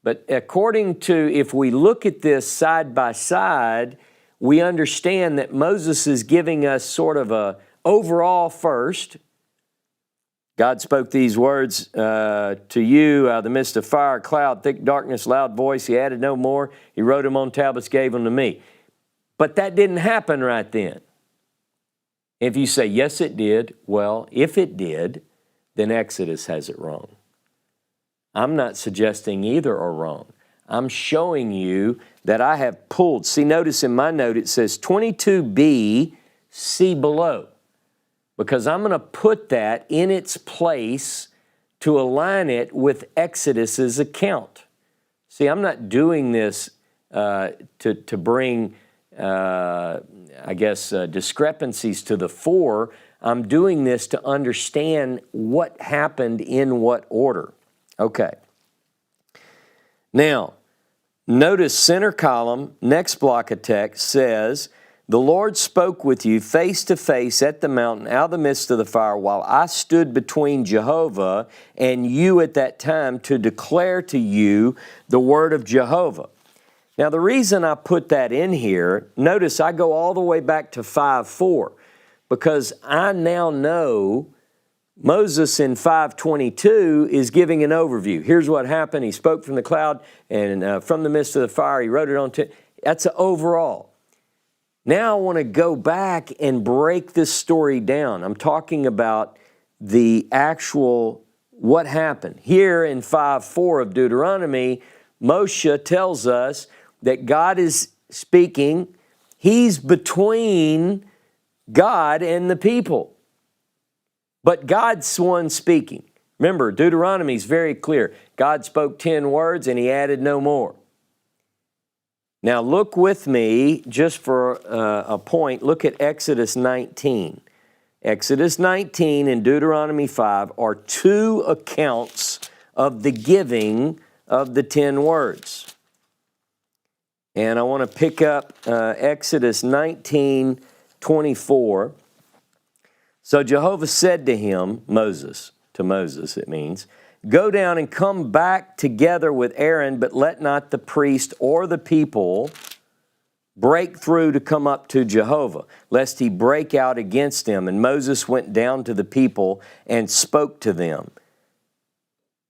But according to, if we look at this side by side, we understand that Moses is giving us sort of a overall first. God spoke these words to you out of the midst of fire, cloud, thick darkness, loud voice. He added no more. He wrote them on tablets, gave them to me. But that didn't happen right then. If you say, yes, it did, well, if it did, then Exodus has it wrong. I'm not suggesting either are wrong. I'm showing you that I have pulled. See, notice in my note it says 22b, see below. Because I'm going to put that in its place to align it with Exodus's account. See, I'm not doing this to bring, discrepancies to the fore. I'm doing this to understand what happened in what order. Okay. Now, notice center column, next block of text says, the Lord spoke with you face to face at the mountain out of the midst of the fire while I stood between Jehovah and you at that time to declare to you the word of Jehovah. Now, the reason I put that in here, notice I go all the way back to 5:4 because I now know Moses in 5:22 is giving an overview. Here's what happened. He spoke from the cloud and from the midst of the fire. He wrote it on. That's an overall. Now I want to go back and break this story down. I'm talking about the actual what happened. Here in 5:4 of Deuteronomy, Moshe tells us that God is speaking. He's between God and the people. But God's the one speaking. Remember, Deuteronomy is very clear. God spoke 10 words and He added no more. Now look with me, just for a point, look at Exodus 19. Exodus 19 and Deuteronomy 5 are 2 accounts of the giving of the 10 words. And I want to pick up Exodus 19:24. So Jehovah said to him, to Moses it means, go down and come back together with Aaron, but let not the priest or the people break through to come up to Jehovah, lest he break out against them. And Moses went down to the people and spoke to them.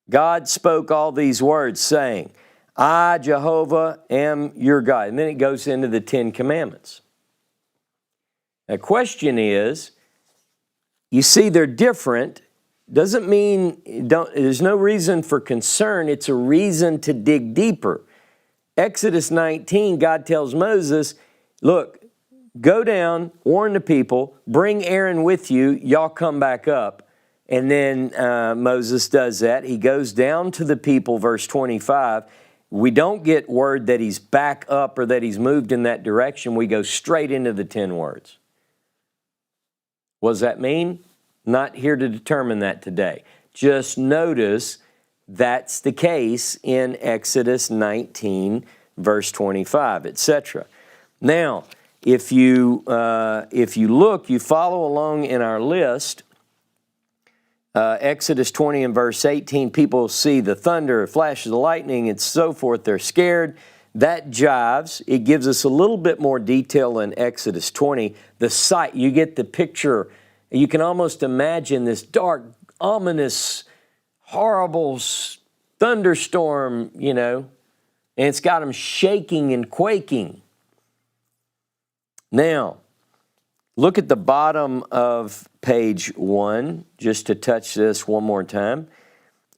God spoke all these words, saying, I, Jehovah, am your God. And then it goes into the 10 Commandments. The question is, you see they're different. Doesn't mean, there's no reason for concern. It's a reason to dig deeper. Exodus 19, God tells Moses, look, go down, warn the people, bring Aaron with you, y'all come back up. And then Moses does that. He goes down to the people, verse 25. We don't get word that he's back up or that he's moved in that direction. We go straight into the 10 words. What does that mean? Not here to determine that today. Just notice that's the case in Exodus 19, verse 25, etc. Now, if you look, you follow along in our list, Exodus 20 and verse 18, people see the thunder, flashes of lightning, and so forth. They're scared. That jives. It gives us a little bit more detail in Exodus 20. The sight, you get the picture. You can almost imagine this dark, ominous, horrible thunderstorm, and it's got them shaking and quaking. Now, Look at the bottom of page 1, just to touch this one more time.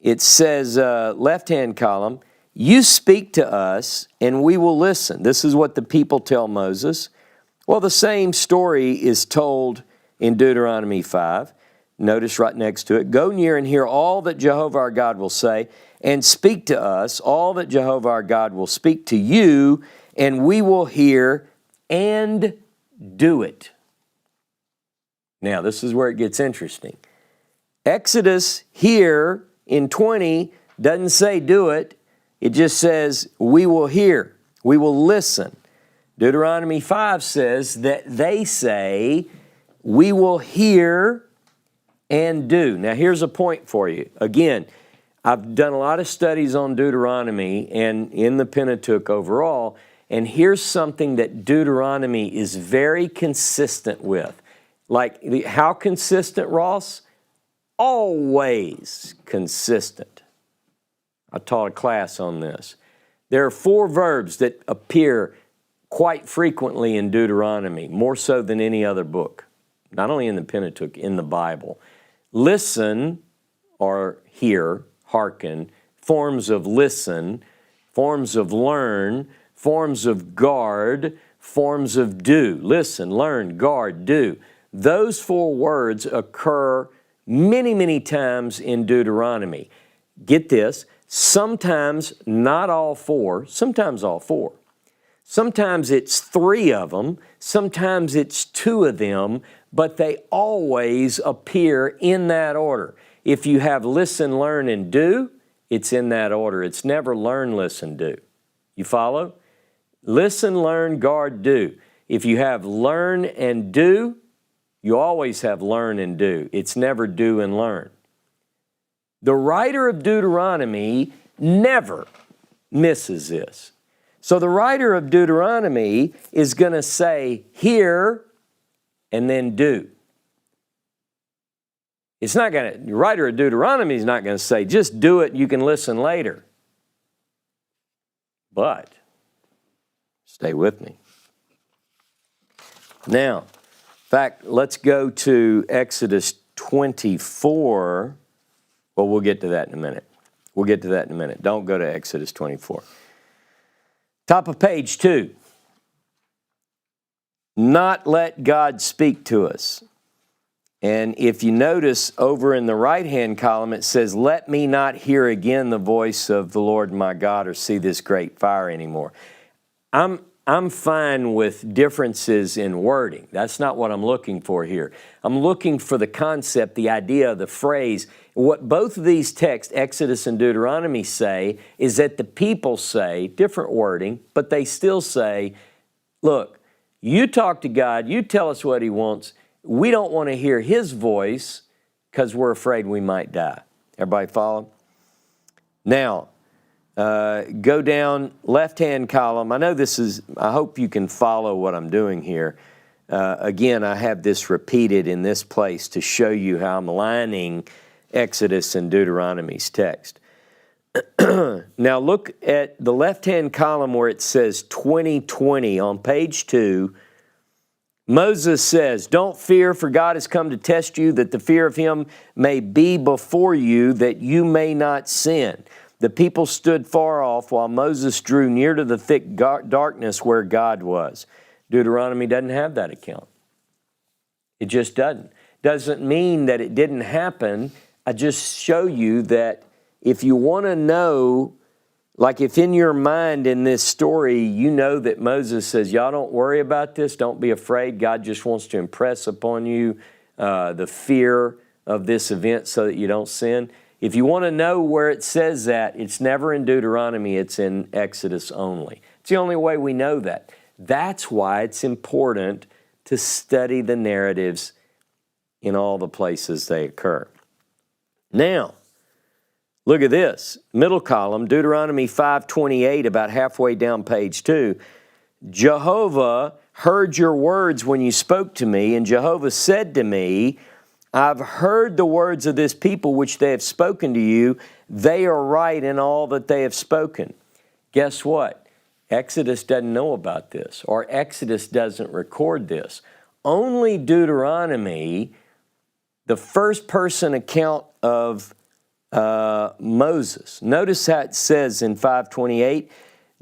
It says, left-hand column, you speak to us and we will listen. This is what the people tell Moses. Well, the same story is told in Deuteronomy 5. Notice right next to it, go near and hear all that Jehovah our God will say, and speak to us all that Jehovah our God will speak to you, and we will hear and do it. Now, this is where it gets interesting. Exodus here in 20 doesn't say do it. It just says we will hear, we will listen. Deuteronomy 5 says that they say we will hear and do. Now, here's a point for you. Again, I've done a lot of studies on Deuteronomy and in the Pentateuch overall, and here's something that Deuteronomy is very consistent with. Like, how consistent, Ross? Always consistent. I taught a class on this. There are 4 verbs that appear quite frequently in Deuteronomy, more so than any other book, not only in the Pentateuch, in the Bible. Listen, or hear, hearken, forms of listen, forms of learn, forms of guard, forms of do. Listen, learn, guard, do. Those 4 words occur many, many times in Deuteronomy. Get this, sometimes not all 4, sometimes all 4. Sometimes it's 3 of them, sometimes it's 2 of them, but they always appear in that order. If you have listen, learn, and do, it's in that order. It's never learn, listen, do. You follow? Listen, learn, guard, do. If you have learn and do, you always have learn and do. It's never do and learn. The writer of Deuteronomy never misses this. So the writer of Deuteronomy is going to say hear and then do. It's not going to, the writer of Deuteronomy is not going to say just do it, you can listen later. But stay with me. Now, in fact, let's go to Exodus 24. Well, we'll get to that in a minute. We'll get to that in a minute. Don't go to Exodus 24. Top of page 2. Not let God speak to us. And if you notice over in the right-hand column, it says, let me not hear again the voice of the Lord my God or see this great fire anymore. I'm fine with differences in wording. That's not what I'm looking for here. I'm looking for the concept, the idea, the phrase. What both of these texts, Exodus and Deuteronomy, say is that the people say, different wording, but they still say, look, you talk to God, you tell us what He wants. We don't want to hear His voice because we're afraid we might die. Everybody follow? Now, go down left-hand column. I know this is, I hope you can follow what I'm doing here. Again, I have this repeated in this place to show you how I'm lining Exodus and Deuteronomy's text. Now look at the left-hand column where it says 2020 on page 2. Moses says, don't fear, for God has come to test you, that the fear of Him may be before you, that you may not sin. The people stood far off while Moses drew near to the thick darkness where God was. Deuteronomy doesn't have that account. It just doesn't. Doesn't mean that it didn't happen. I just show you that if you want to know, like if in your mind in this story, you know that Moses says, y'all don't worry about this, don't be afraid. God just wants to impress upon you the fear of this event so that you don't sin. If you want to know where it says that, it's never in Deuteronomy, it's in Exodus only. It's the only way we know that. That's why it's important to study the narratives in all the places they occur. Now, look at this. Middle column, Deuteronomy 5:28, about halfway down page 2. Jehovah heard your words when you spoke to me, and Jehovah said to me, I've heard the words of this people which they have spoken to you. They are right in all that they have spoken. Guess what? Exodus doesn't know about this, or Exodus doesn't record this. only Deuteronomy, the first person account of Moses. Notice how it says in 5:28,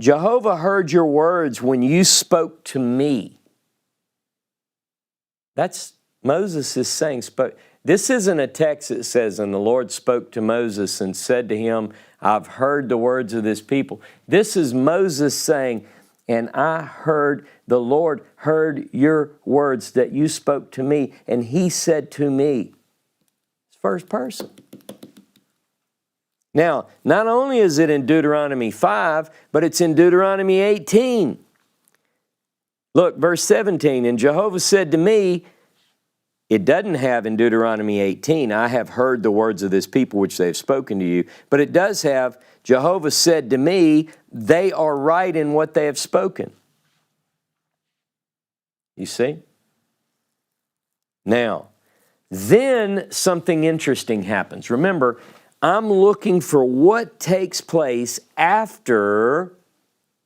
Jehovah heard your words when you spoke to me. That's Moses is saying, this isn't a text that says, and the Lord spoke to Moses and said to him, I've heard the words of this people. This is Moses saying, and the Lord heard your words that you spoke to me, and he said to me. It's first person. Now, not only is it in Deuteronomy 5, but it's in Deuteronomy 18. Look, verse 17, and Jehovah said to me, it doesn't have in Deuteronomy 18, I have heard the words of this people which they have spoken to you, but it does have, Jehovah said to me, they are right in what they have spoken. You see? Now, then something interesting happens. Remember, I'm looking for what takes place after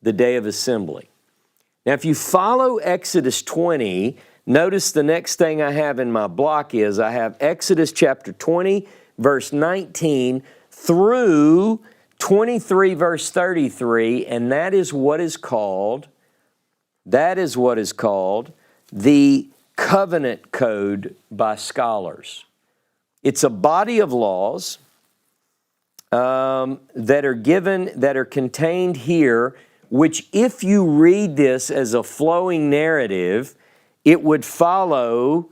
the day of assembly. Now, if you follow Exodus 20, notice the next thing I have in my block is I have Exodus chapter 20, verse 19 through 23, verse 33, and that is what is called the covenant code by scholars. It's a body of laws that are contained here, which if you read this as a flowing narrative, it would follow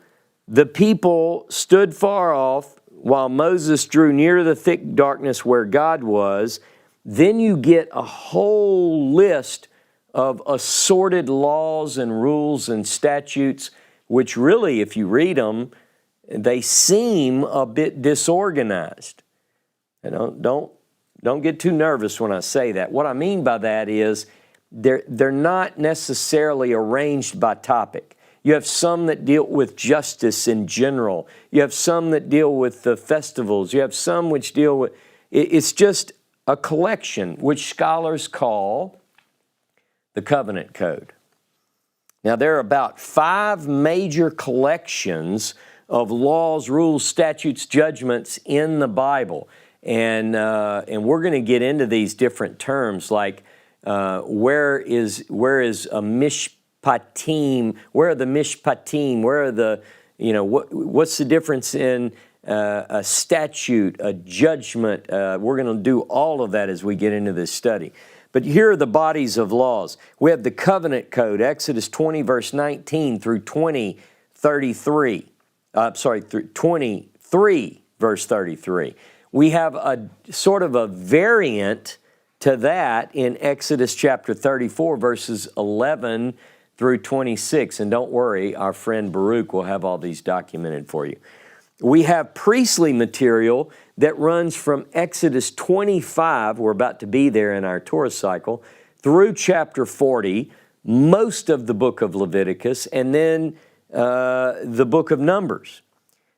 the people stood far off while Moses drew near the thick darkness where God was. Then you get a whole list of assorted laws and rules and statutes, which really, if you read them, they seem a bit disorganized. Don't get too nervous when I say that. What I mean by that is they're not necessarily arranged by topic. You have some that deal with justice in general. You have some that deal with the festivals. You have some which deal with... It's just a collection, which scholars call the covenant code. Now, there are about 5 major collections of laws, rules, statutes, judgments in the Bible. And we're going to get into these different terms, like where is a mishpatim? Where are the mishpatim? Where are the, what's the difference in a statute, a judgment? We're going to do all of that as we get into this study. But here are the bodies of laws. We have the covenant code, Exodus 20, verse 19 through 23, verse 33. We have a sort of a variant to that in Exodus chapter 34, verses 11 through 26. And don't worry, our friend Baruch will have all these documented for you. We have priestly material that runs from Exodus 25, we're about to be there in our Torah cycle, through chapter 40, most of the book of Leviticus, and then the book of Numbers.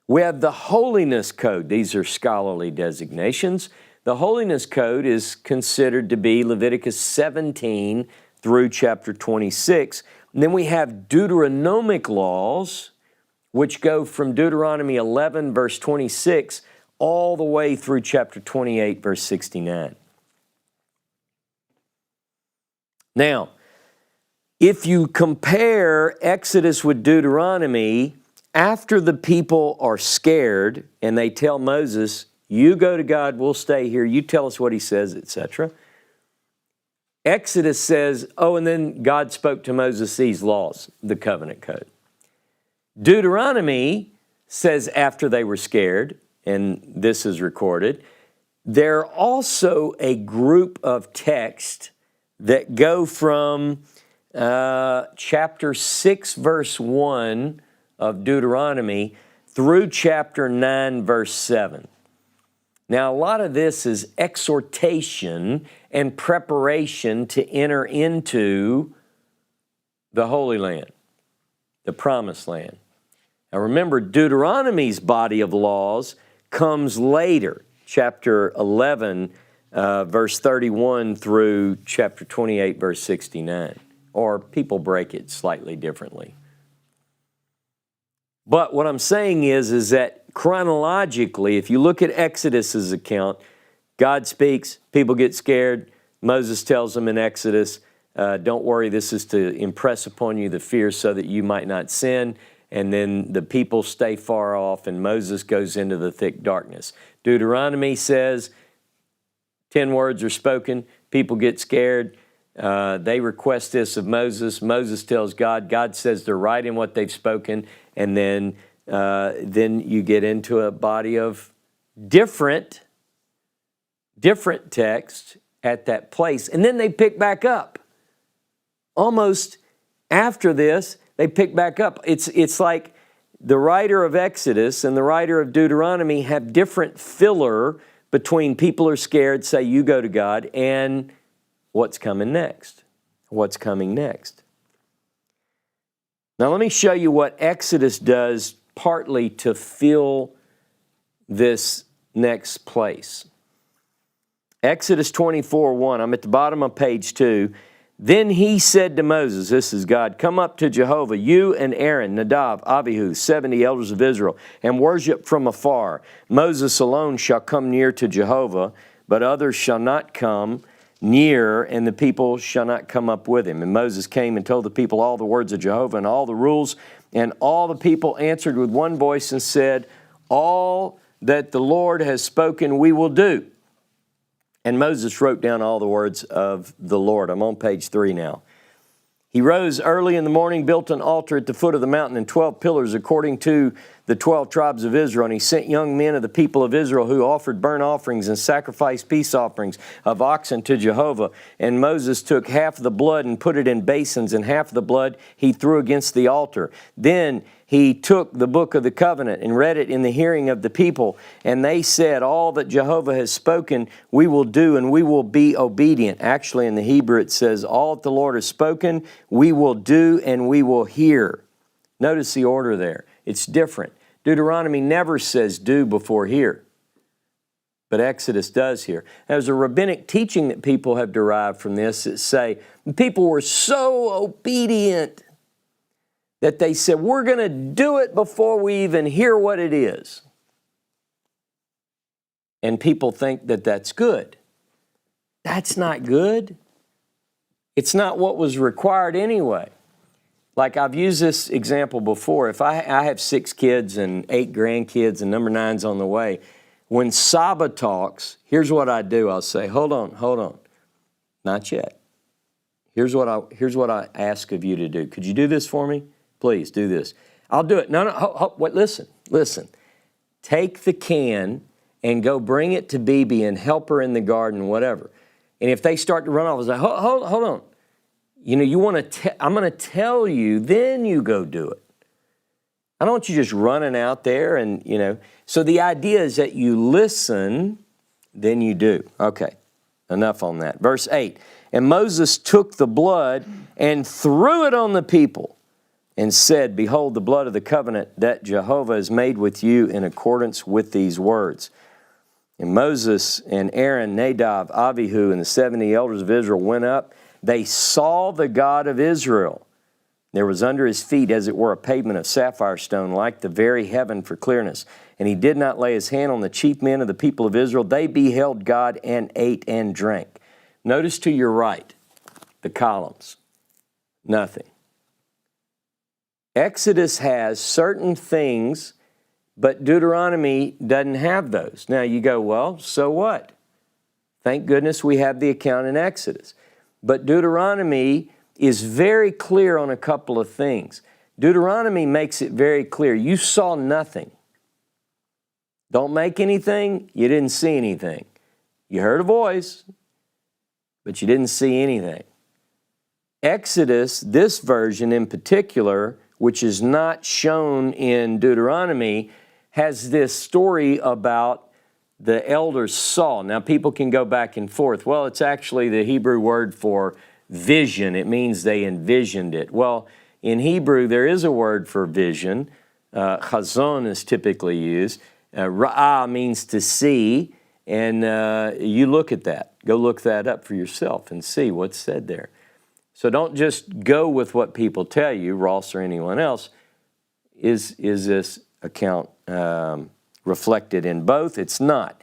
We have the holiness code. These are scholarly designations. The holiness code is considered to be Leviticus 17 through chapter 26. And then we have Deuteronomic laws, which go from Deuteronomy 11, verse 26, all the way through chapter 28, verse 69. Now, if you compare Exodus with Deuteronomy, after the people are scared and they tell Moses, you go to God, we'll stay here, you tell us what he says, etc. Exodus says, and then God spoke to Moses these laws, the covenant code. Deuteronomy says after they were scared, and this is recorded, there are also a group of texts that go from chapter 6, verse 1 of Deuteronomy through chapter 9, verse 7. Now, a lot of this is exhortation and preparation to enter into the Holy Land, the Promised Land. Now, remember, Deuteronomy's body of laws comes later, chapter 11, verse 31 through chapter 28, verse 69. Or people break it slightly differently. But what I'm saying is that chronologically, if you look at Exodus's account, God speaks, people get scared. Moses tells them in Exodus, don't worry, this is to impress upon you the fear so that you might not sin. And then the people stay far off and Moses goes into the thick darkness. Deuteronomy says 10 words are spoken, people get scared. They request this of Moses. Moses tells God. God says they're right in what they've spoken. And then you get into a body of different texts at that place. And then they pick back up. Almost after this, they pick back up. It's like the writer of Exodus and the writer of Deuteronomy have different filler between people are scared, say you go to God, and what's coming next. What's coming next. Now let me show you what Exodus does partly to fill this next place. Exodus 24:1, I'm at the bottom of page 2. Then he said to Moses, this is God, come up to Jehovah, you and Aaron, Nadab, Abihu, 70 elders of Israel, and worship from afar. Moses alone shall come near to Jehovah, but others shall not come near, and the people shall not come up with him. And Moses came and told the people all the words of Jehovah and all the rules, and all the people answered with one voice and said, all that the Lord has spoken we will do. And Moses wrote down all the words of the Lord. I'm on page 3 now. He rose early in the morning, built an altar at the foot of the mountain and 12 pillars according to the 12 tribes of Israel. And he sent young men of the people of Israel who offered burnt offerings and sacrificed peace offerings of oxen to Jehovah. And Moses took half of the blood and put it in basins, and half of the blood he threw against the altar. Then he took the book of the covenant and read it in the hearing of the people. And they said, all that Jehovah has spoken, we will do, and we will be obedient. Actually, in the Hebrew, it says, all that the Lord has spoken, we will do, and we will hear. Notice the order there. It's different. Deuteronomy never says do before hear, but Exodus does here. There's a rabbinic teaching that people have derived from this that say people were so obedient that they said, we're going to do it before we even hear what it is. And people think that that's good. That's not good. It's not what was required anyway. Like I've used this example before. If I have 6 kids and 8 grandkids and number 9's on the way, when Saba talks, here's what I do. I'll say, hold on. Not yet. Here's what I ask of you to do. Could you do this for me? Please do this. I'll do it. No, wait, listen. Take the can and go bring it to Bibi and help her in the garden, whatever. And if they start to run off, I say, hold on. You know, I'm going to tell you, then you go do it. I don't want you just running out there and, you know. So the idea is that you listen, then you do. Okay, enough on that. Verse 8, and Moses took the blood and threw it on the people and said, behold, the blood of the covenant that Jehovah has made with you in accordance with these words. And Moses and Aaron, Nadab, Abihu, and the 70 elders of Israel went up. They saw the God of Israel. There was under his feet, as it were, a pavement of sapphire stone, like the very heaven for clearness. And he did not lay his hand on the chief men of the people of Israel. They beheld God and ate and drank. Notice to your right, the columns. Nothing. Exodus has certain things, but Deuteronomy doesn't have those. Now you go, well, so what? Thank goodness we have the account in Exodus. But Deuteronomy is very clear on a couple of things. Deuteronomy makes it very clear. You saw nothing. Don't make anything, you didn't see anything. You heard a voice, but you didn't see anything. Exodus, this version in particular, which is not shown in Deuteronomy, has this story about the elders saw. Now, people can go back and forth. Well, it's actually the Hebrew word for vision. It means they envisioned it. Well, in Hebrew, there is a word for vision. Chazon is typically used. Ra'ah means to see, and you look at that. Go look that up for yourself and see what's said there. So don't just go with what people tell you, Ross or anyone else. is this account reflected in both? It's not.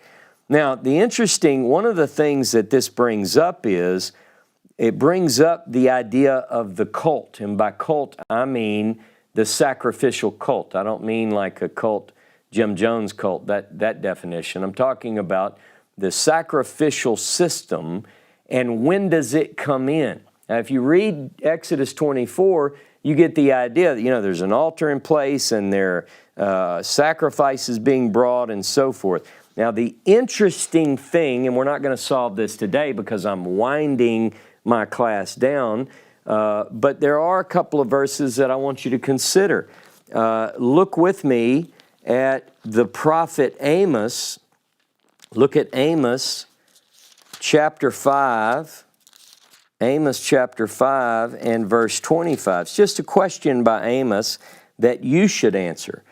Now, one of the things that this brings up is, it brings up the idea of the cult. And by cult, I mean the sacrificial cult. I don't mean like a cult, Jim Jones cult, that definition. I'm talking about the sacrificial system, and when does it come in? Now, if you read Exodus 24, you get the idea that, there's an altar in place and there are sacrifices being brought and so forth. Now, the interesting thing, and we're not going to solve this today because I'm winding my class down, but there are a couple of verses that I want you to consider. Look with me at the prophet Amos. Look at Amos chapter 5. Amos chapter 5 and verse 25. It's just a question by Amos that you should answer.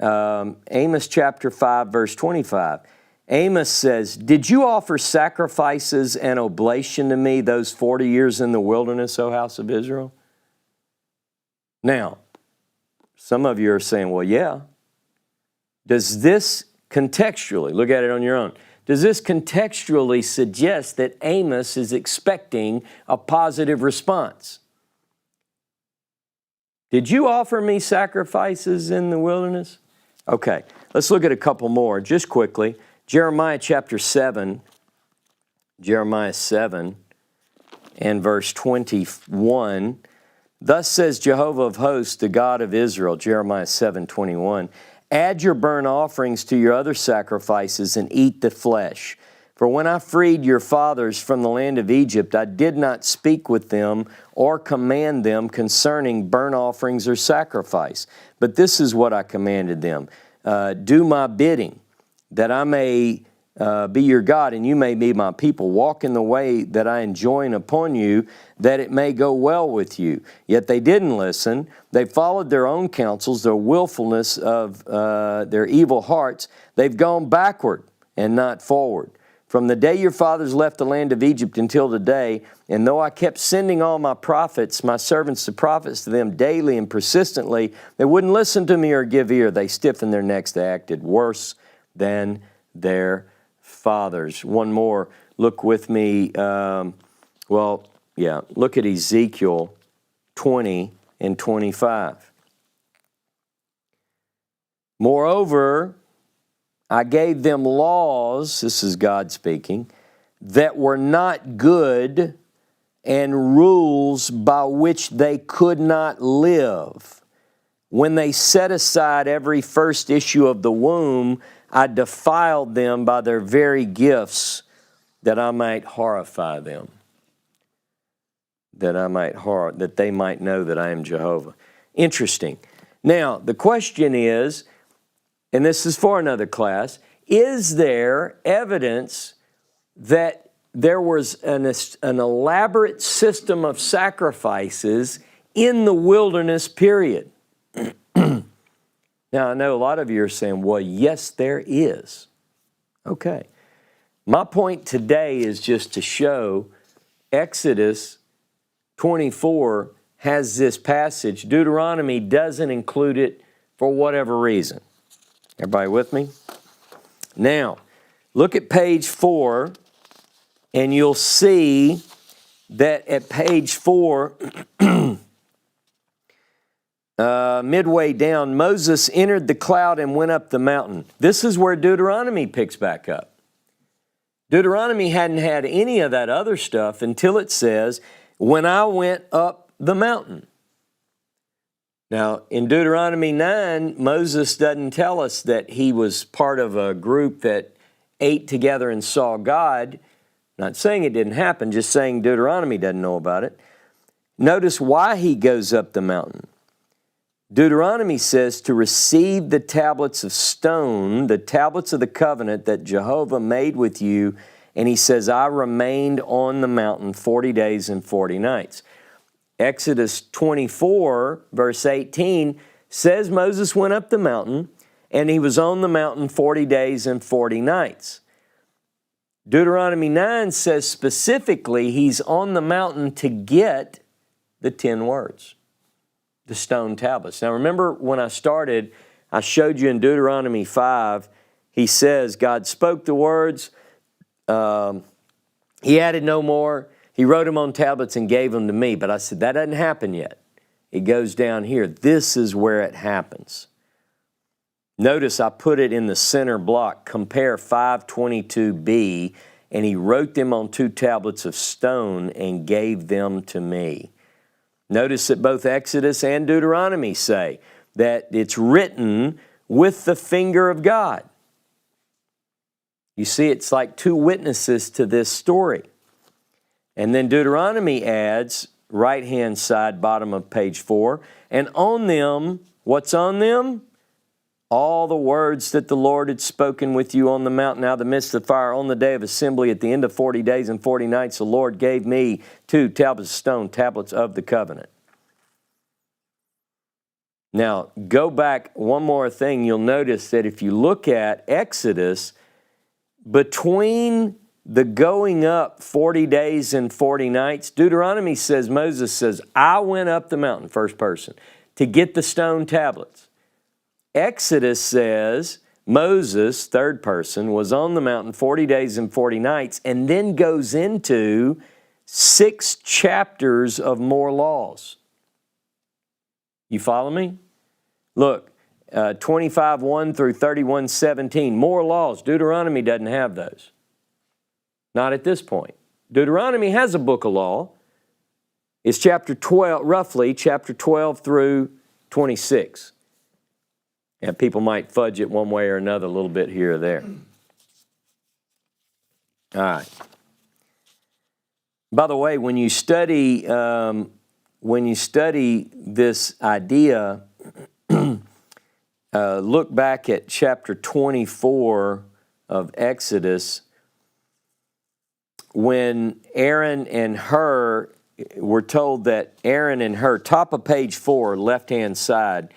Amos chapter 5 verse 25. Amos says, "Did you offer sacrifices and oblation to me those 40 years in the wilderness, O house of Israel?" Now, some of you are saying, well, yeah. Does this contextually, look at it on your own, does this contextually suggest that Amos is expecting a positive response? Did you offer me sacrifices in the wilderness? Okay, let's look at a couple more just quickly. Jeremiah chapter 7, Jeremiah 7 and verse 21. "Thus says Jehovah of hosts, the God of Israel," Jeremiah 7:21, "Add your burnt offerings to your other sacrifices and eat the flesh. For when I freed your fathers from the land of Egypt, I did not speak with them or command them concerning burnt offerings or sacrifice. But this is what I commanded them. Do my bidding, that I may be your God and you may be my people. Walk in the way that I enjoin upon you, that it may go well with you. Yet they didn't listen. They followed their own counsels, their willfulness of their evil hearts. They've gone backward and not forward. From the day your fathers left the land of Egypt until today, and though I kept sending all my prophets, my servants the prophets, to them daily and persistently, they wouldn't listen to me or give ear. They stiffened their necks. They acted worse than their fathers." One more. Look with me. Look at Ezekiel 20 and 25. "Moreover, I gave them laws," this is God speaking, "that were not good, and rules by which they could not live. When they set aside every first issue of the womb, I defiled them by their very gifts, that I might horrify them." That they might know that I am Jehovah. Interesting. Now, the question is, and this is for another class, is there evidence that there was an elaborate system of sacrifices in the wilderness period? Now, I know a lot of you are saying, well, yes, there is. Okay. My point today is just to show Exodus 24 has this passage. Deuteronomy doesn't include it for whatever reason. Everybody with me? Now, look at page 4, and you'll see that at page 4, midway down, Moses entered the cloud and went up the mountain. This is where Deuteronomy picks back up. Deuteronomy hadn't had any of that other stuff until it says, "When I went up the mountain." Now, in Deuteronomy 9, Moses doesn't tell us that he was part of a group that ate together and saw God. Not saying it didn't happen, just saying Deuteronomy doesn't know about it. Notice why he goes up the mountain. Deuteronomy says to receive the tablets of stone, the tablets of the covenant that Jehovah made with you. And he says, I remained on the mountain 40 days and 40 nights. Exodus 24, verse 18, says Moses went up the mountain, and he was on the mountain 40 days and 40 nights. Deuteronomy 9 says specifically he's on the mountain to get the 10 words. the stone tablets. Now remember when I started, I showed you in Deuteronomy 5, he says, God spoke the words, he added no more, he wrote them on tablets and gave them to me. But I said, that doesn't happen yet. It goes down here. This is where it happens. Notice I put it in the center block, compare 522b, and he wrote them on 2 tablets of stone and gave them to me. Notice that both Exodus and Deuteronomy say that it's written with the finger of God. You see, it's like 2 witnesses to this story. And then Deuteronomy adds, right-hand side, bottom of page 4, and on them, what's on them? All the words that the Lord had spoken with you on the mountain out of the midst of the fire on the day of assembly at the end of 40 days and 40 nights, the Lord gave me 2 tablets of stone, tablets of the covenant. Now, go back one more thing. You'll notice that if you look at Exodus, between the going up 40 days and 40 nights, Deuteronomy says, Moses says, I went up the mountain, first person, to get the stone tablets. Exodus says, Moses, third person, was on the mountain 40 days and 40 nights, and then goes into 6 chapters of more laws. You follow me? Look, 25:1 through 31:17, more laws. Deuteronomy doesn't have those. Not at this point. Deuteronomy has a book of law. It's chapter 12, roughly chapter 12 through 26. And people might fudge it one way or another a little bit here or there. All right. By the way, when you study this idea, look back at chapter 24 of Exodus, when Aaron and Hur, we're told that Aaron and Hur, top of page 4, left-hand side,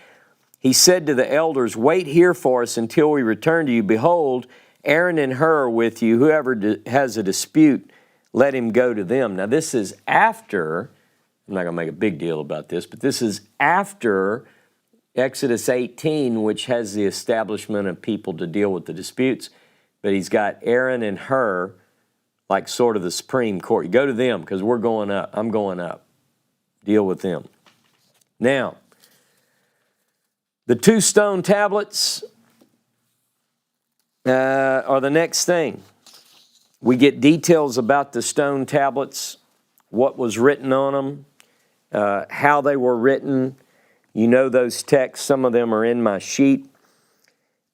he said to the elders, wait here for us until we return to you. Behold, Aaron and Hur are with you. Whoever has a dispute, let him go to them. Now this is after, I'm not going to make a big deal about this, but this is after Exodus 18, which has the establishment of people to deal with the disputes. But he's got Aaron and Hur, like sort of the Supreme Court. You go to them because we're going up. I'm going up. Deal with them. Now, the 2 stone tablets are the next thing. We get details about the stone tablets, what was written on them, how they were written. You know those texts. Some of them are in my sheet.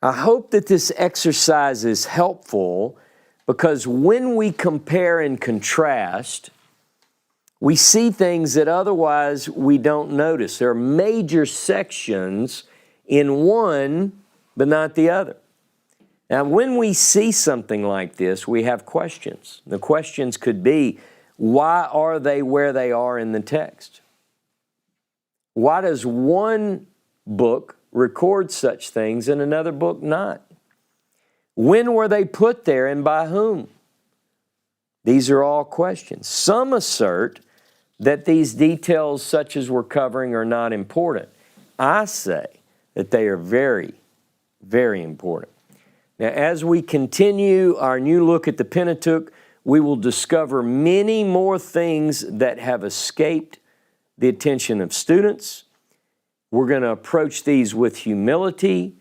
I hope that this exercise is helpful because when we compare and contrast, we see things that otherwise we don't notice. There are major sections in one, but not the other. Now, when we see something like this, we have questions. The questions could be, why are they where they are in the text? Why does one book record such things and another book not? When were they put there and by whom? These are all questions. Some assert that these details such as we're covering are not important. I say that they are very, very important. Now, as we continue our new look at the Pentateuch, we will discover many more things that have escaped the attention of students. We're going to approach these with humility,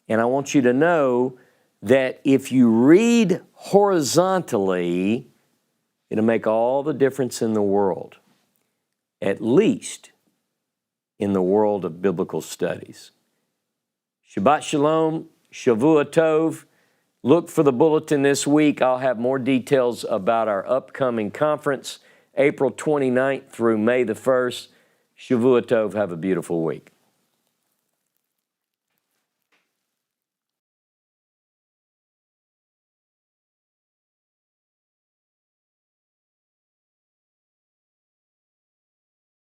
and I want you to know that if you read horizontally, it'll make all the difference in the world, at least in the world of biblical studies. Shabbat Shalom, Shavua Tov. Look for the bulletin this week. I'll have more details about our upcoming conference, April 29th through May the 1st. Shavua Tov. Have a beautiful week.